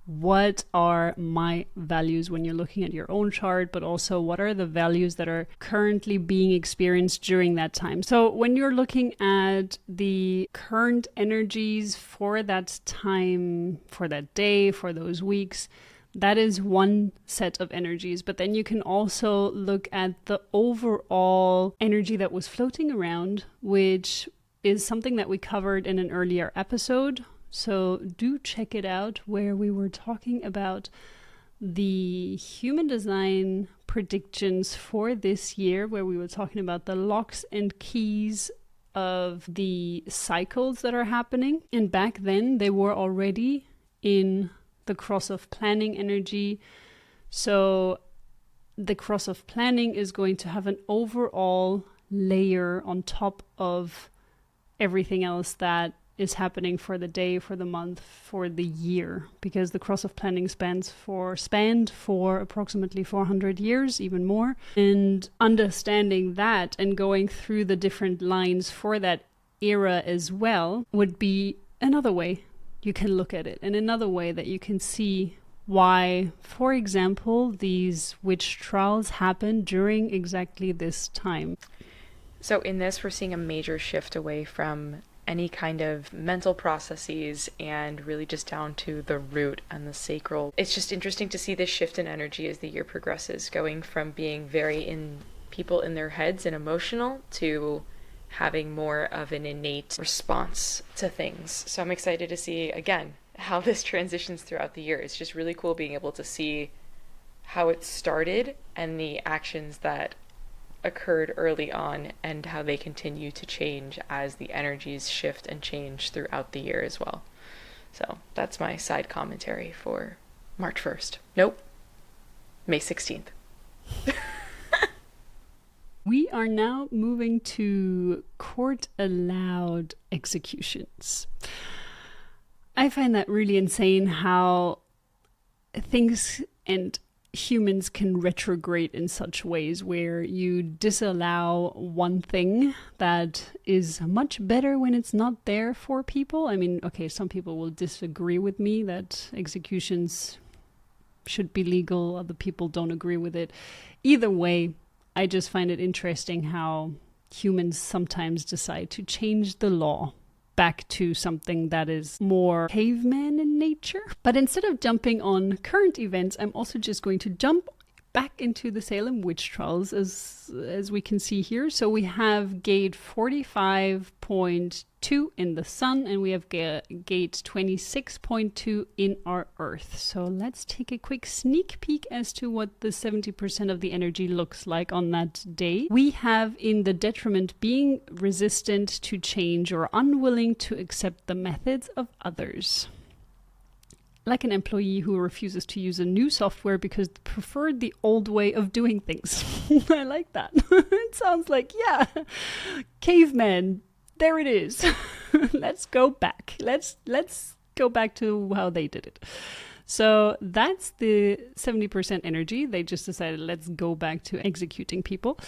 what are my values when you're looking at your own chart, but also what are the values that are currently being experienced during that time. So when you're looking at the current energies for that time, for that day, for those weeks, that is one set of energies. But then you can also look at the overall energy that was floating around, which is something that we covered in an earlier episode. So do check it out, where we were talking about the human design predictions for this year, where we were talking about the locks and keys of the cycles that are happening. And back then they were already in the cross of planning energy. So the cross of planning is going to have an overall layer on top of everything else that is happening for the day, for the month, for the year, because the cross of planning spanned for approximately 400 years, even more. And understanding that and going through the different lines for that era as well would be another way you can look at it, and another way that you can see why, for example, these witch trials happen during exactly this time. So in this, we're seeing a major shift away from any kind of mental processes and really just down to the root and the sacral. It's just interesting to see this shift in energy as the year progresses, going from being very in people in their heads and emotional to having more of an innate response to things. So I'm excited to see, again, how this transitions throughout the year. It's just really cool being able to see how it started and the actions that occurred early on and how they continue to change as the energies shift and change throughout the year as well. So that's my side commentary for March 1st. Nope, May 16th. We are now moving to court-allowed executions. I find that really insane how things and humans can retrograde in such ways where you disallow one thing that is much better when it's not there for people. I mean, okay, some people will disagree with me that executions should be legal. Other people don't agree with it. Either way, I just find it interesting how humans sometimes decide to change the law back to something that is more caveman in nature. But instead of jumping on current events, I'm also just going to jump back into the Salem Witch Trials as we can see here. So we have gate 45.2 in the sun, and we have gate 26.2 in our earth. So let's take a quick sneak peek as to what the 70% of the energy looks like on that day. We have in the detriment being resistant to change or unwilling to accept the methods of others. Like an employee who refuses to use a new software because they preferred the old way of doing things. I like that. It sounds like, yeah, cavemen, there it is. Let's go back. Let's go back to how they did it. So that's the 70% energy. They just decided, let's go back to executing people.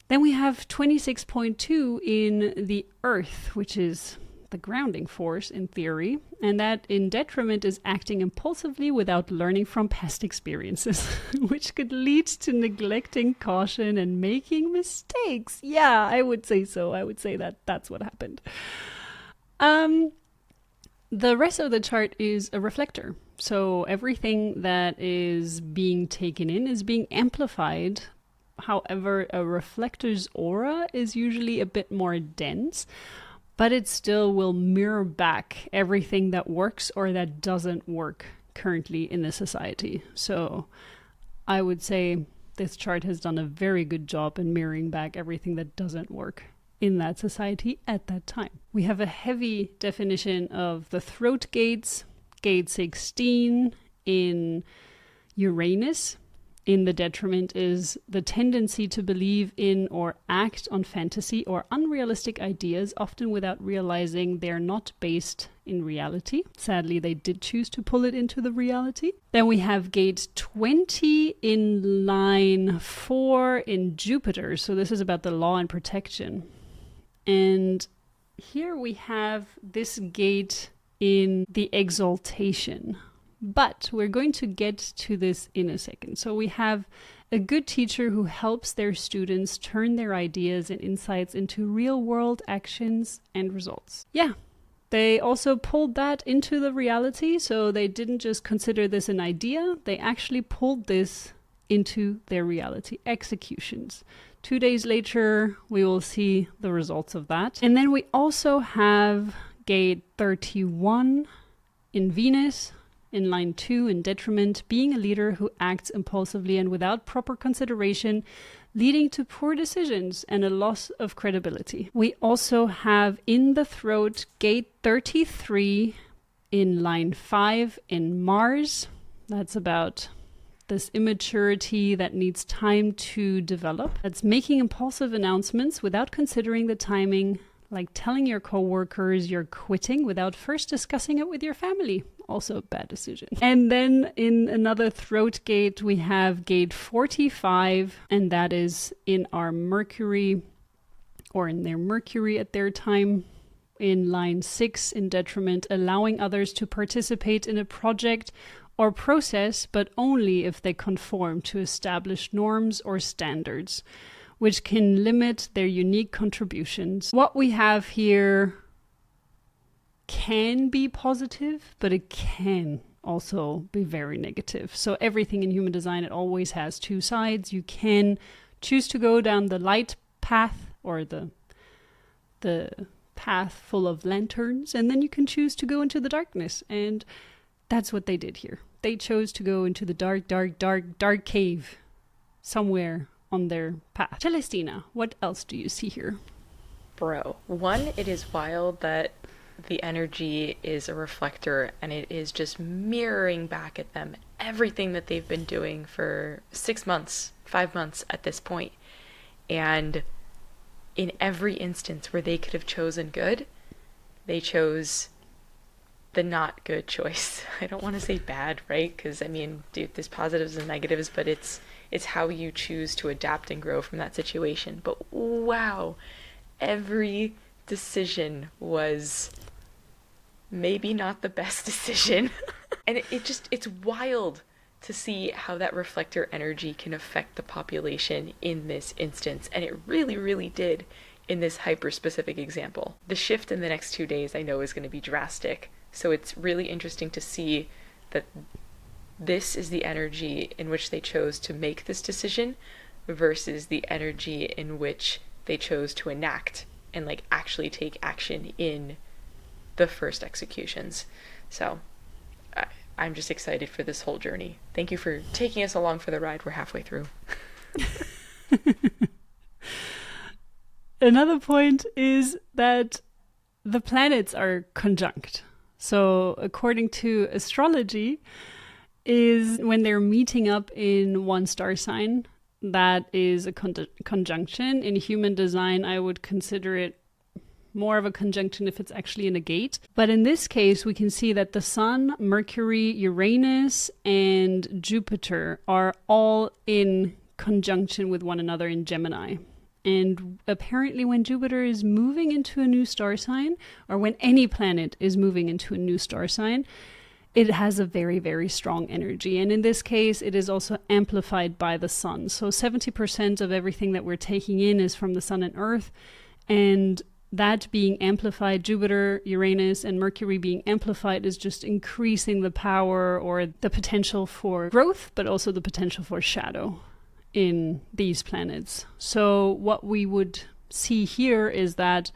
Then we have 26.2 in the earth, which is the grounding force in theory, and that in detriment is acting impulsively without learning from past experiences, which could lead to neglecting caution and making mistakes. Yeah, I would say so. I would say that that's what happened. The rest of the chart is a reflector. So everything that is being taken in is being amplified. However, a reflector's aura is usually a bit more dense, but it still will mirror back everything that works or that doesn't work currently in the society. So I would say this chart has done a very good job in mirroring back everything that doesn't work in that society at that time. We have a heavy definition of the throat gates, gate 16 in Uranus. In the detriment is the tendency to believe in or act on fantasy or unrealistic ideas, often without realizing they're not based in reality. Sadly, they did choose to pull it into the reality. Then we have gate 20 in line 4 in Jupiter. So this is about the law and protection. And here we have this gate in the exaltation. But we're going to get to this in a second. So we have a good teacher who helps their students turn their ideas and insights into real-world actions and results. Yeah, they also pulled that into the reality. So they didn't just consider this an idea. They actually pulled this into their reality. Executions. 2 days later, we will see the results of that. And then we also have gate 31 in Venus, in line 2 in detriment, being a leader who acts impulsively and without proper consideration, leading to poor decisions and a loss of credibility. We also have in the throat gate 33 in line 5 in Mars. That's about this immaturity that needs time to develop. That's making impulsive announcements without considering the timing, like telling your coworkers you're quitting without first discussing it with your family. Also a bad decision. And then in another throat gate, we have gate 45, and that is in our Mercury, or in their Mercury at their time, in line 6 in detriment, allowing others to participate in a project or process, but only if they conform to established norms or standards, which can limit their unique contributions. What we have here can be positive, but it can also be very negative. So everything in human design, it always has two sides. You can choose to go down the light path, or the path full of lanterns, and then you can choose to go into the darkness. And that's what they did here. They chose to go into the dark cave somewhere on their path. Celestina, what else do you see here? Bro, one, it is wild that the energy is a reflector and it is just mirroring back at them everything that they've been doing for 6 months, 5 months at this point. And in every instance where they could have chosen good, they chose the not good choice. I don't want to say bad, right? Because, I mean, dude, there's positives and negatives, but it's how you choose to adapt and grow from that situation. But wow, every decision was maybe not the best decision. And it's wild to see how that reflector energy can affect the population in this instance. And it really, really did in this hyper-specific example. The shift in the next 2 days I know is going to be drastic. So it's really interesting to see that this is the energy in which they chose to make this decision versus the energy in which they chose to enact and like actually take action in the first executions. So I'm just excited for this whole journey. Thank you for taking us along for the ride. We're halfway through. Another point is that the planets are conjunct. So according to astrology, is when they're meeting up in one star sign, that is a conjunction. In human design, I would consider it more of a conjunction if it's actually in a gate. But in this case, we can see that the Sun, Mercury, Uranus, and Jupiter are all in conjunction with one another in Gemini. And apparently when Jupiter is moving into a new star sign, or when any planet is moving into a new star sign, it has a very, very strong energy. And in this case, it is also amplified by the Sun. So 70% of everything that we're taking in is from the Sun and Earth. And that being amplified, Jupiter, Uranus, and Mercury being amplified, is just increasing the power or the potential for growth, but also the potential for shadow in these planets. So what we would see here is that,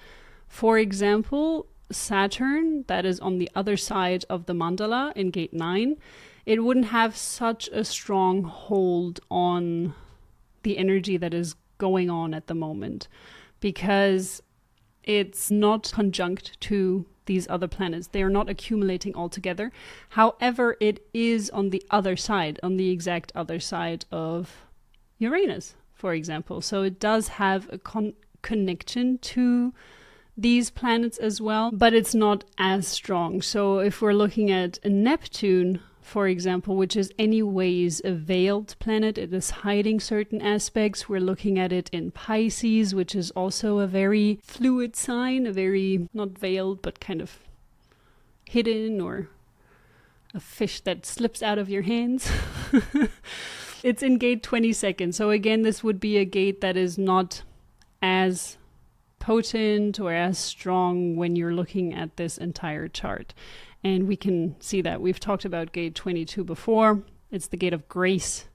for example, Saturn, that is on the other side of the mandala in gate 9, it wouldn't have such a strong hold on the energy that is going on at the moment, because it's not conjunct to these other planets. They are not accumulating all together. However, it is on the other side, on the exact other side of Uranus, for example. So it does have a connection to these planets as well, but it's not as strong. So if we're looking at a Neptune, for example, which is anyways a veiled planet, it is hiding certain aspects. We're looking at it in Pisces, which is also a very fluid sign, a very, not veiled, but kind of hidden, or a fish that slips out of your hands. It's in gate 22nd. So again, this would be a gate that is not as potent or as strong when you're looking at this entire chart. And we can see that. We've talked about gate 22 before. It's the gate of grace.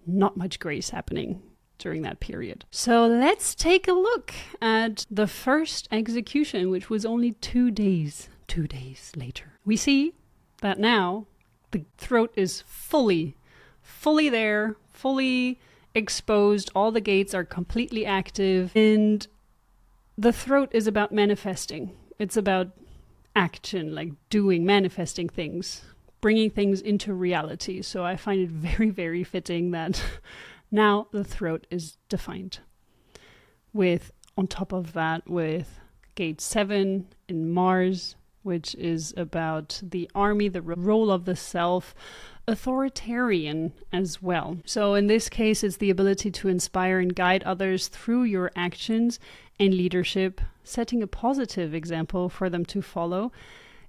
Not much grace happening during that period. So let's take a look at the first execution, which was only 2 days. 2 days later. We see that now the throat is fully there, fully exposed. All the gates are completely active. And the throat is about manifesting. It's about action, like doing, manifesting things, bringing things into reality. So I find it very, very fitting that now the throat is defined. With, on top of that, with gate 7 in Mars, which is about the army, the role of the self, authoritarian as well. So in this case, it's the ability to inspire and guide others through your actions and leadership, setting a positive example for them to follow.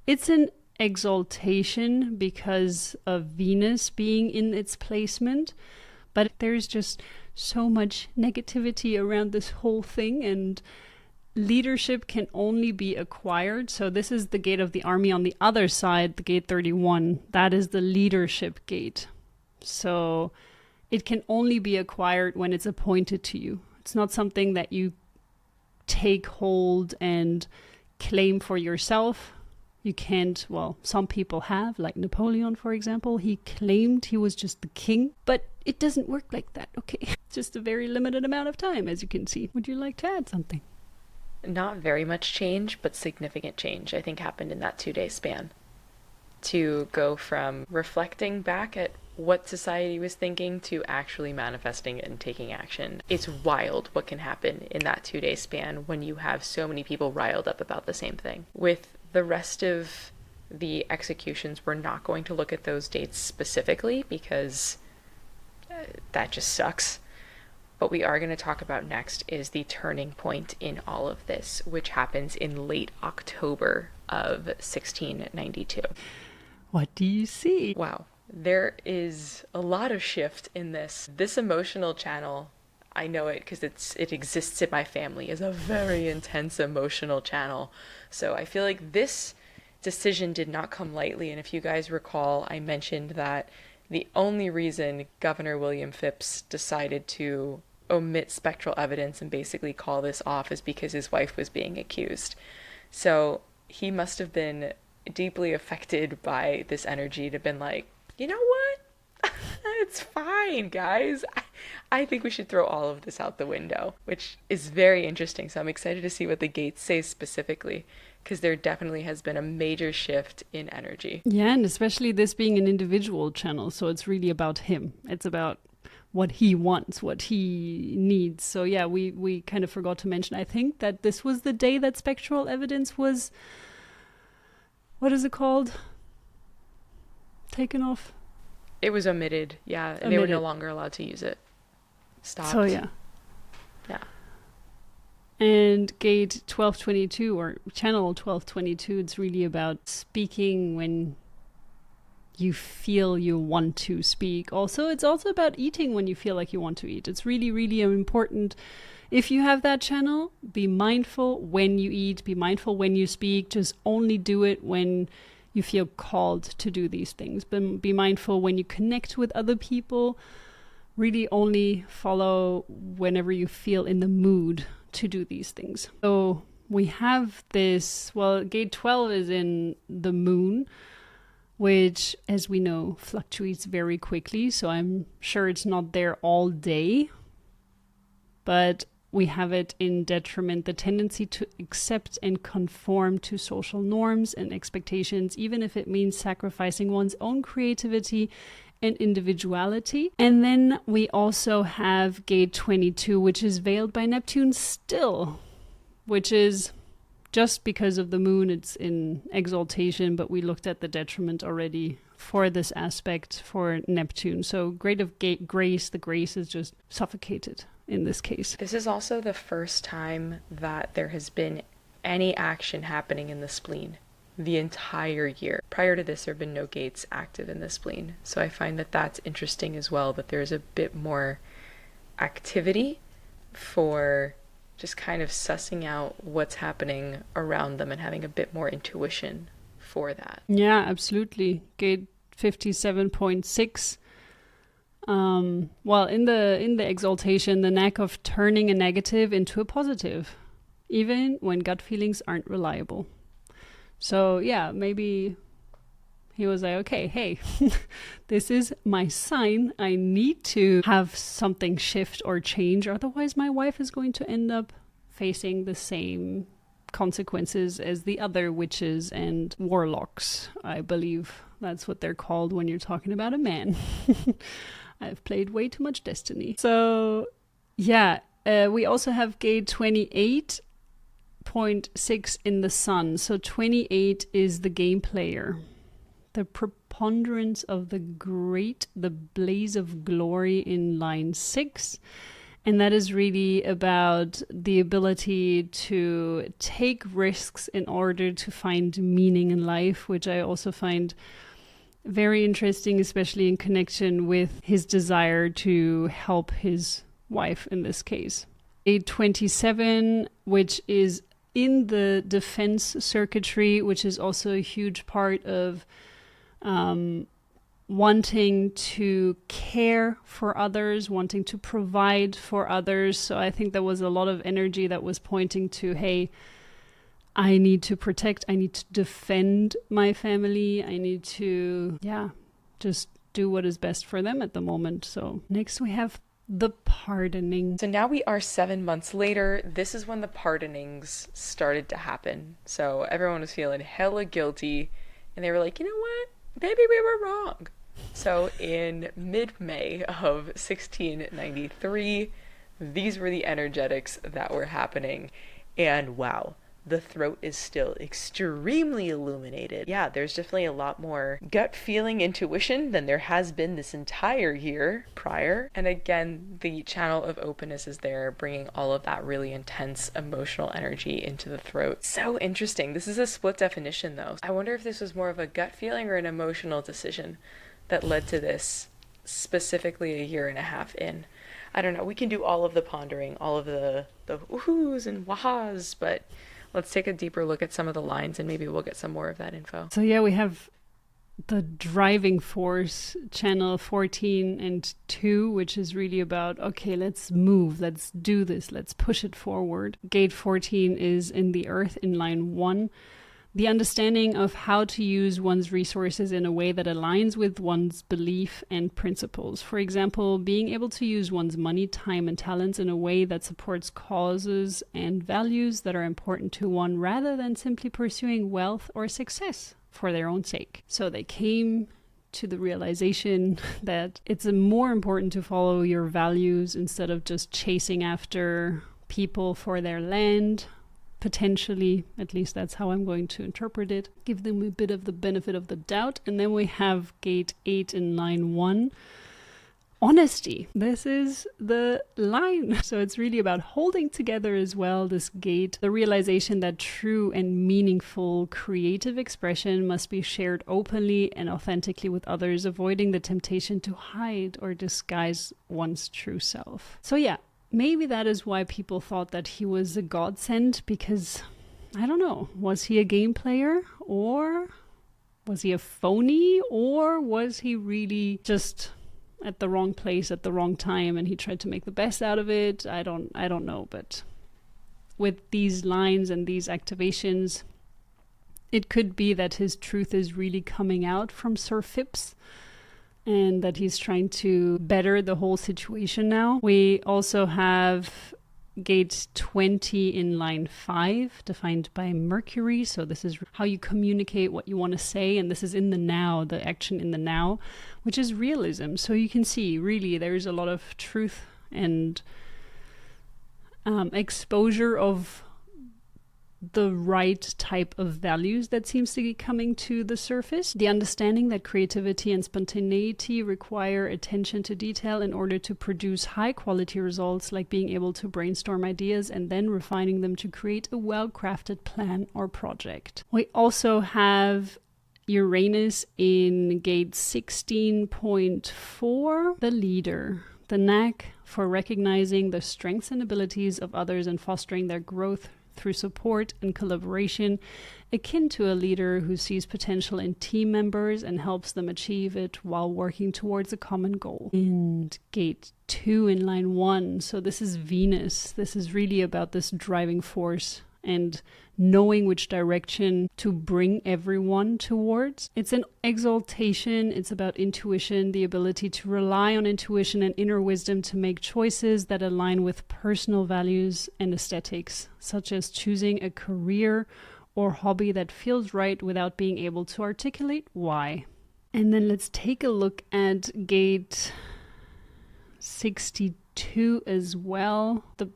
It's an exaltation because of Venus being in its placement, but there's just so much negativity around this whole thing, and leadership can only be acquired. So this is the gate of the army. On the other side, the gate 31, that is the leadership gate. So it can only be acquired when it's appointed to you. It's not something that you take hold and claim for yourself. You can't, well, some people have, like Napoleon, for example. He claimed he was just the king, but it doesn't work like that, okay? Just a very limited amount of time, as you can see. Would you like to add something? Not very much change, but significant change, I think, happened in that 2-day span. To go from reflecting back at what society was thinking to actually manifesting it and taking action. It's wild what can happen in that 2-day span when you have so many people riled up about the same thing. With the rest of the executions, we're not going to look at those dates specifically because that just sucks. What we are going to talk about next is the turning point in all of this, which happens in late October of 1692. What do you see? Wow. There is a lot of shift in this. This emotional channel, I know it because it exists in my family, is a very intense emotional channel. So I feel like this decision did not come lightly. And if you guys recall, I mentioned that the only reason Governor William Phipps decided to omit spectral evidence and basically call this off is because his wife was being accused. So he must have been deeply affected by this energy to have been like, you know what? It's fine, guys. I think we should throw all of this out the window, which is very interesting. So I'm excited to see what the gates say specifically, because there definitely has been a major shift in energy. Yeah, and especially this being an individual channel. So it's really about him. It's about what he wants, what he needs. So yeah, we kind of forgot to mention, I think, that this was the day that spectral evidence was, what is it called? Taken off? It was omitted, yeah. And they were no longer allowed to use it. Stopped. So yeah. Yeah. And gate 1222 or channel 1222, it's really about speaking when you feel you want to speak. Also, it's also about eating when you feel like you want to eat. It's really, really important. If you have that channel, be mindful when you eat, be mindful when you speak. Just only do it when you feel called to do these things. But be mindful when you connect with other people. Really only follow whenever you feel in the mood to do these things. So we have this, well, gate 12 is in the moon, which, as we know, fluctuates very quickly. So I'm sure it's not there all day. But we have it in detriment, the tendency to accept and conform to social norms and expectations, even if it means sacrificing one's own creativity and individuality. And then we also have gate 22, which is veiled by Neptune still, which is just because of the moon, it's in exaltation, but we looked at the detriment already for this aspect for Neptune. So great of grace, the grace is just suffocated in this case. This is also the first time that there has been any action happening in the spleen the entire year. Prior to this, there have been no gates active in the spleen. So I find that that's interesting as well, that there's a bit more activity for just kind of sussing out what's happening around them and having a bit more intuition for that. Yeah, absolutely. Gate 57.6. Well, in the exaltation, the knack of turning a negative into a positive, even when gut feelings aren't reliable. So yeah, maybe he was like, okay, hey, this is my sign. I need to have something shift or change. Otherwise, my wife is going to end up facing the same consequences as the other witches and warlocks. I believe that's what they're called when you're talking about a man. I've played way too much Destiny. So yeah, we also have gate 28.6 in the sun. So 28 is the game player. The preponderance of the great, the blaze of glory in line 6. And that is really about the ability to take risks in order to find meaning in life, which I also find very interesting, especially in connection with his desire to help his wife in this case. Gate 27, which is in the defense circuitry, which is also a huge part of wanting to care for others, wanting to provide for others. So I think there was a lot of energy that was pointing to, hey, I need to protect, I need to defend my family, I need to, just do what is best for them at the moment. So next we have the pardoning. So now we are 7 months later. This is when the pardonings started to happen. So everyone was feeling hella guilty, and they were like, you know what? Maybe we were wrong. So in mid-May of 1693, these were the energetics that were happening. And wow, the throat is still extremely illuminated. Yeah, there's definitely a lot more gut feeling intuition than there has been this entire year prior. And again, the channel of openness is there, bringing all of that really intense emotional energy into the throat. So interesting. This is a split definition though. I wonder if this was more of a gut feeling or an emotional decision that led to this specifically a year and a half in. I don't know. We can do all of the pondering, all of the woohoos and wahas, but let's take a deeper look at some of the lines and maybe we'll get some more of that info. So yeah, we have the driving force, channel 14 and 2, which is really about, okay, let's move, let's do this, let's push it forward. Gate 14 is in the earth in line 1. The understanding of how to use one's resources in a way that aligns with one's belief and principles. For example, being able to use one's money, time, and talents in a way that supports causes and values that are important to one rather than simply pursuing wealth or success for their own sake. So they came to the realization that it's more important to follow your values instead of just chasing after people for their land. Potentially, at least that's how I'm going to interpret it. Give them a bit of the benefit of the doubt. And then we have gate 8 in line 1. Honesty. This is the line. So it's really about holding together as well, this gate. The realization that true and meaningful creative expression must be shared openly and authentically with others, avoiding the temptation to hide or disguise one's true self. So yeah, maybe that is why people thought that he was a godsend, because, I don't know, was he a game player? Or was he a phony? Or was he really just at the wrong place at the wrong time and he tried to make the best out of it? I don't know, but with these lines and these activations, it could be that his truth is really coming out from Sir Phipps, and that he's trying to better the whole situation now. We also have gate 20 in line 5, defined by Mercury. So this is how you communicate what you want to say, and this is in the now, the action in the now, which is realism. So you can see, really, there's a lot of truth and exposure of the right type of values that seems to be coming to the surface. The understanding that creativity and spontaneity require attention to detail in order to produce high quality results, like being able to brainstorm ideas and then refining them to create a well-crafted plan or project. We also have Uranus in gate 16.4, the leader. The knack for recognizing the strengths and abilities of others and fostering their growth through support and collaboration, akin to a leader who sees potential in team members and helps them achieve it while working towards a common goal. And gate 2 in line 1. So this is Venus. This is really about this driving force and knowing which direction to bring everyone towards. It's an exaltation. It's about intuition, the ability to rely on intuition and inner wisdom to make choices that align with personal values and aesthetics, such as choosing a career or hobby that feels right without being able to articulate why. And then let's take a look at gate 62 as well. The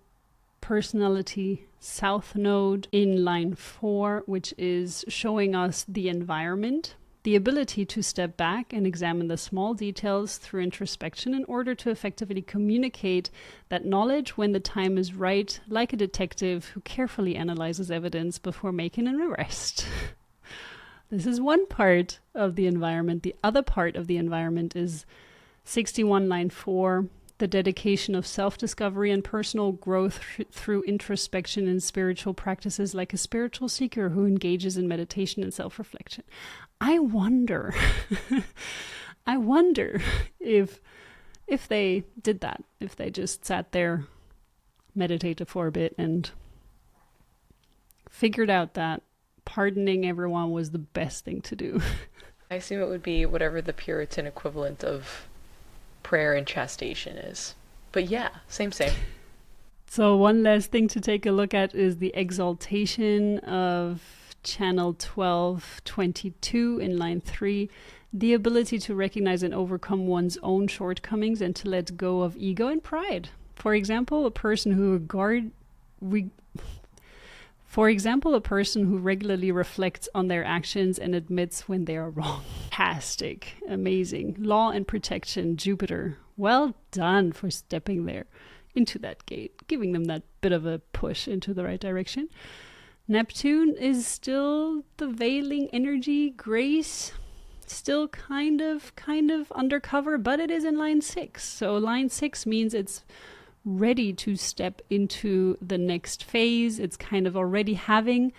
personality south node in line 4, which is showing us the environment, the ability to step back and examine the small details through introspection in order to effectively communicate that knowledge when the time is right, like a detective who carefully analyzes evidence before making an arrest. This is one part of the environment. The other part of the environment is 61 line 4, the dedication of self-discovery and personal growth through introspection and spiritual practices, like a spiritual seeker who engages in meditation and self-reflection. I wonder, I wonder if they did that, if they just sat there, meditated for a bit, and figured out that pardoning everyone was the best thing to do. I assume it would be whatever the Puritan equivalent of prayer and chastation is. But yeah, same. So one last thing to take a look at is the exaltation of channel 1222 in line 3. The ability to recognize and overcome one's own shortcomings and to let go of ego and pride. For example, a person who regularly reflects on their actions and admits when they are wrong. Fantastic. Amazing. Law and protection, Jupiter. Well done for stepping there into that gate, giving them that bit of a push into the right direction. Neptune is still the veiling energy, grace, still kind of undercover, but it is in line 6. So line 6 means it's ready to step into the next phase. It's kind of already having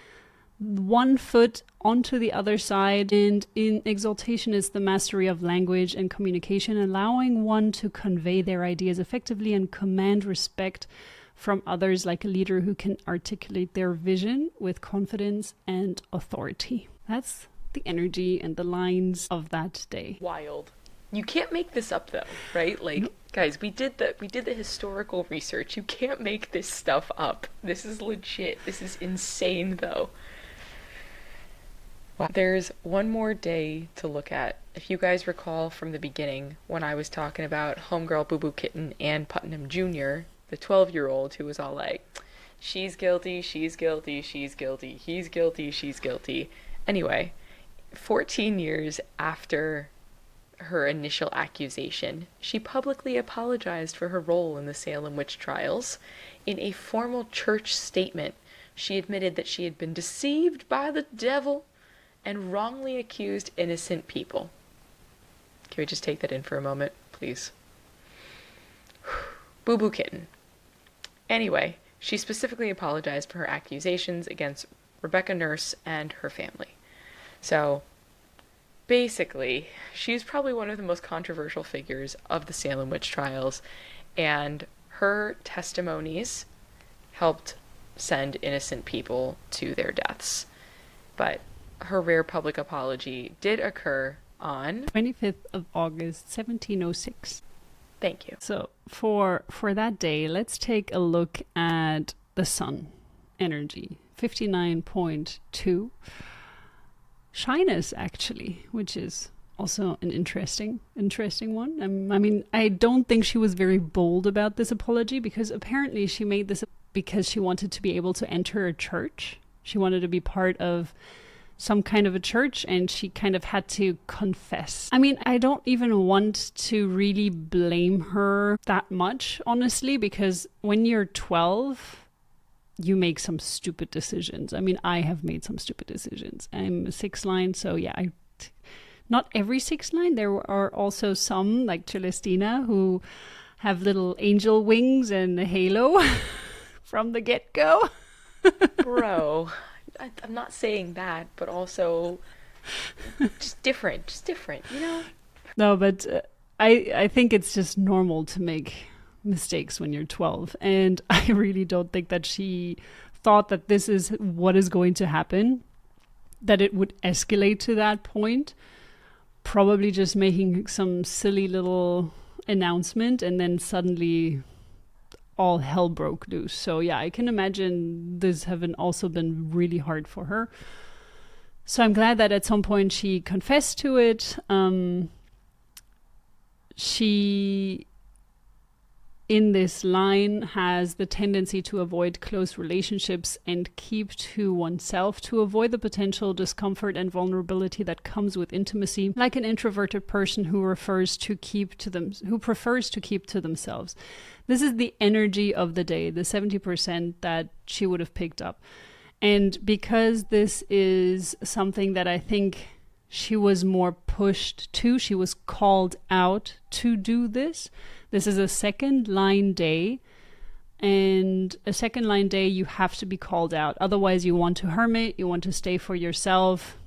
one foot onto the other side. And in exaltation is the mastery of language and communication, allowing one to convey their ideas effectively and command respect from others, like a leader who can articulate their vision with confidence and authority. That's the energy and the lines of that day. Wild. You can't make this up though, right? Like, nope. Guys, we did the historical research. You can't make this stuff up. This is legit. This is insane though. Wow. There's one more day to look at. If you guys recall from the beginning when I was talking about Homegirl Boo Boo Kitten and Putnam Jr., the 12-year-old who was all like, she's guilty, she's guilty, she's guilty, he's guilty, she's guilty. Anyway, 14 years after her initial accusation, she publicly apologized for her role in the Salem Witch Trials. In a formal church statement, she admitted that she had been deceived by the devil and wrongly accused innocent people. Can we just take that in for a moment, please? Boo Boo Kitten. Anyway, she specifically apologized for her accusations against Rebecca Nurse and her family. So, basically, she's probably one of the most controversial figures of the Salem Witch Trials, and her testimonies helped send innocent people to their deaths. But her rare public apology did occur on 25th of August, 1706. Thank you. So for that day, let's take a look at the sun energy, 59.2. Shyness, actually, which is also an interesting one. I mean, I don't think she was very bold about this apology, because apparently she made this because she wanted to be able to enter a church. She wanted to be part of some kind of a church, and she kind of had to confess. I mean, I don't even want to really blame her that much, honestly, because when you're 12, you make some stupid decisions. I mean, I have made some stupid decisions. I'm a 6 line, so yeah, not every 6 line. There are also some, like Celestina, who have little angel wings and a halo from the get-go. Bro, I'm not saying that, but also just different, you know? No, but I think it's just normal to make mistakes when you're 12, and I really don't think that she thought that this is what is going to happen, that it would escalate to that point. Probably just making some silly little announcement, and then suddenly all hell broke loose. So yeah, I can imagine this having also been really hard for her. So I'm glad that at some point she confessed to it. She, in this line, has the tendency to avoid close relationships and keep to oneself to avoid the potential discomfort and vulnerability that comes with intimacy, like an introverted person who prefers to keep to themselves. This is the energy of the day, the 70% that she would have picked up. And because this is something that I think she was more pushed to, she was called out to do this. This is a second line day. And a second line day, you have to be called out. Otherwise, you want to hermit, you want to stay for yourself.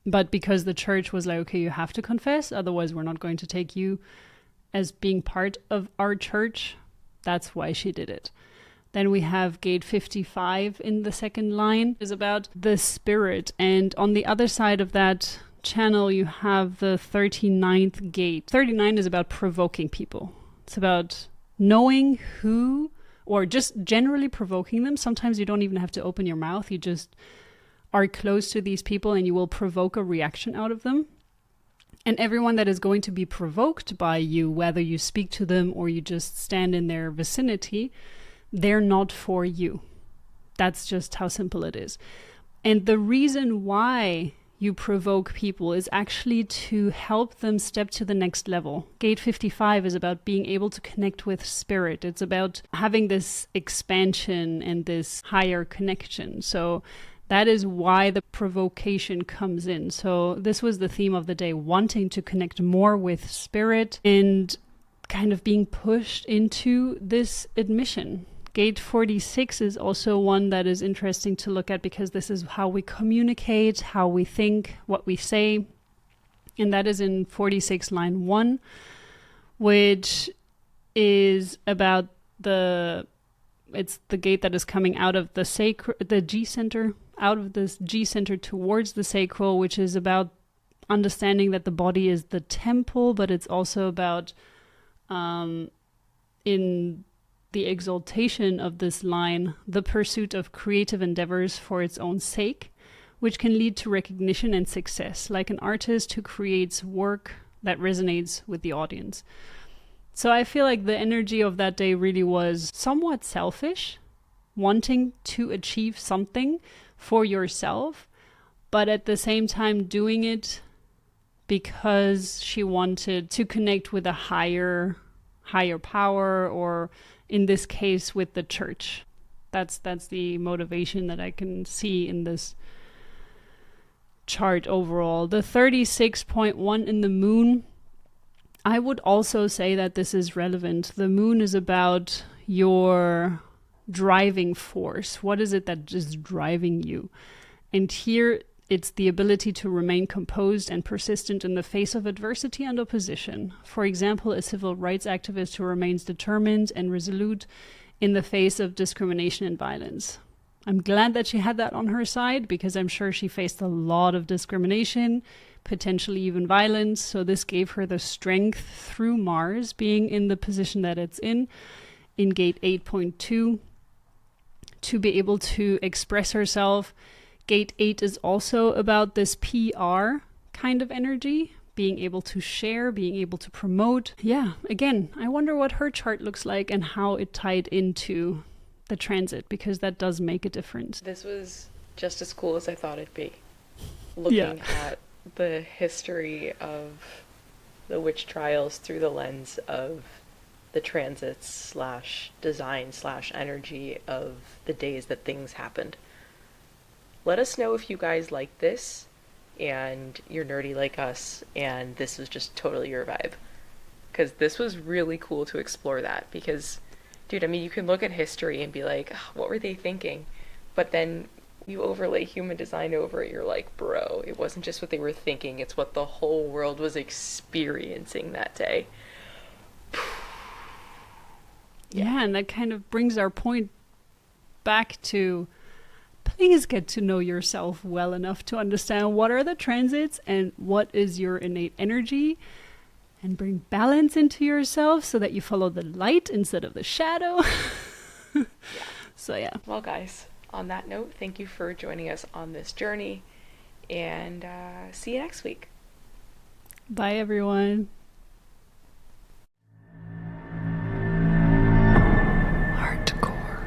But because the church was like, okay, you have to confess, otherwise we're not going to take you as being part of our church. That's why she did it. Then we have gate 55 in the second line, is about the spirit. And on the other side of that channel, you have the 39th gate. 39 is about provoking people. It's about knowing who, or just generally provoking them. Sometimes you don't even have to open your mouth. You just are close to these people and you will provoke a reaction out of them. And everyone that is going to be provoked by you, whether you speak to them or you just stand in their vicinity, they're not for you. That's just how simple it is. And the reason why you provoke people is actually to help them step to the next level. Gate 55 is about being able to connect with spirit. It's about having this expansion and this higher connection. So that is why the provocation comes in. So this was the theme of the day, wanting to connect more with spirit and kind of being pushed into this admission. Gate 46 is also one that is interesting to look at because this is how we communicate, how we think, what we say. And that is in 46 line 1, which is about it's the gate that is coming out of the G center, out of this G center towards the sacral, which is about understanding that the body is the temple, but it's also about in the exaltation of this line, the pursuit of creative endeavors for its own sake, which can lead to recognition and success, like an artist who creates work that resonates with the audience. So I feel like the energy of that day really was somewhat selfish, wanting to achieve something for yourself, but at the same time doing it because she wanted to connect with a higher power, or in this case with the church. That's the motivation that I can see in this chart overall. The 36.1 in the moon, I would also say that this is relevant. The moon is about your driving force. What is it that is driving you? And here it's the ability to remain composed and persistent in the face of adversity and opposition. For example, a civil rights activist who remains determined and resolute in the face of discrimination and violence. I'm glad that she had that on her side because I'm sure she faced a lot of discrimination, potentially even violence. So this gave her the strength through Mars being in the position that it's in gate 8.2, to be able to express herself. Gate 8 is also about this PR kind of energy, being able to share, being able to promote. Yeah, again, I wonder what her chart looks like and how it tied into the transit, because that does make a difference. This was just as cool as I thought it'd be. Looking at the history of the witch trials through the lens of the transits / design / energy of the days that things happened. Let us know if you guys like this and you're nerdy like us and this was just totally your vibe. Because this was really cool to explore that. Because, dude, I mean, you can look at history and be like, oh, what were they thinking? But then you overlay human design over it, you're like, bro, it wasn't just what they were thinking, it's what the whole world was experiencing that day. Yeah, and that kind of brings our point back to, please get to know yourself well enough to understand what are the transits and what is your innate energy, and bring balance into yourself so that you follow the light instead of the shadow. So yeah. Well, guys, on that note, thank you for joining us on this journey, and see you next week. Bye, everyone. HeartCore,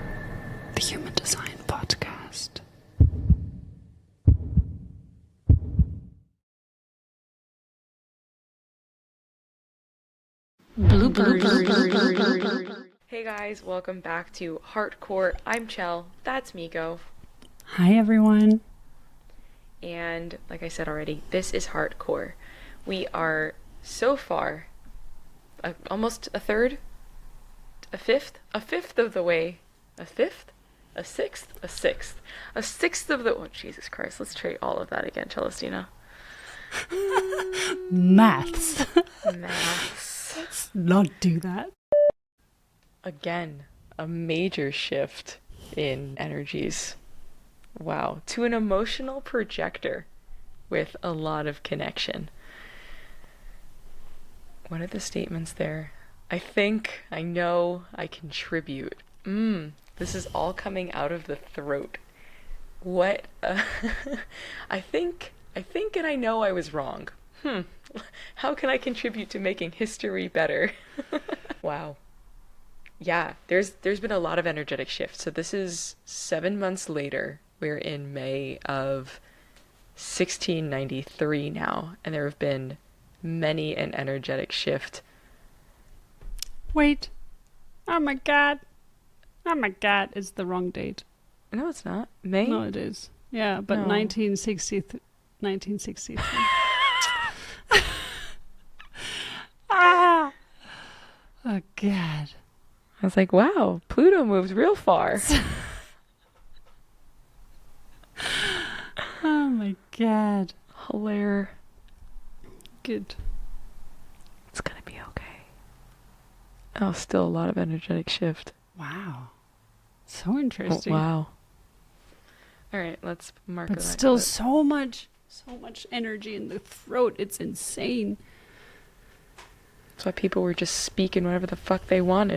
the Human Design Podcast. Hey guys, welcome back to HeartCore. I'm Chell, that's Miko. Hi, everyone. And like I said already, this is HeartCore. We are so far almost a third, a fifth of the way, a fifth, a sixth of the. Oh, Jesus Christ! Let's try all of that again, Celestina. Maths. Maths. Let's not do that. Again, a major shift in energies. Wow, to an emotional projector with a lot of connection. What are the statements there? I think, I know, I contribute. This is all coming out of the throat. What? I think, and I know I was wrong. How can I contribute to making history better? Wow. Yeah, there's been a lot of energetic shifts. So this is 7 months later. We're in May of 1693 now, and there have been many an energetic shift. Wait. Oh my god. Oh my god, it's the wrong date. No, it's not. May? No, it is. Yeah, but No. 1963. Ah! Oh god. I was like, wow, Pluto moves real far. Oh my god. Hilarious. Good. It's gonna be okay. Oh, still a lot of energetic shift. Wow. So interesting. Oh, wow. All right, let's mark But that still clip. so much energy in the throat. It's insane. That's why people were just speaking whatever the fuck they wanted.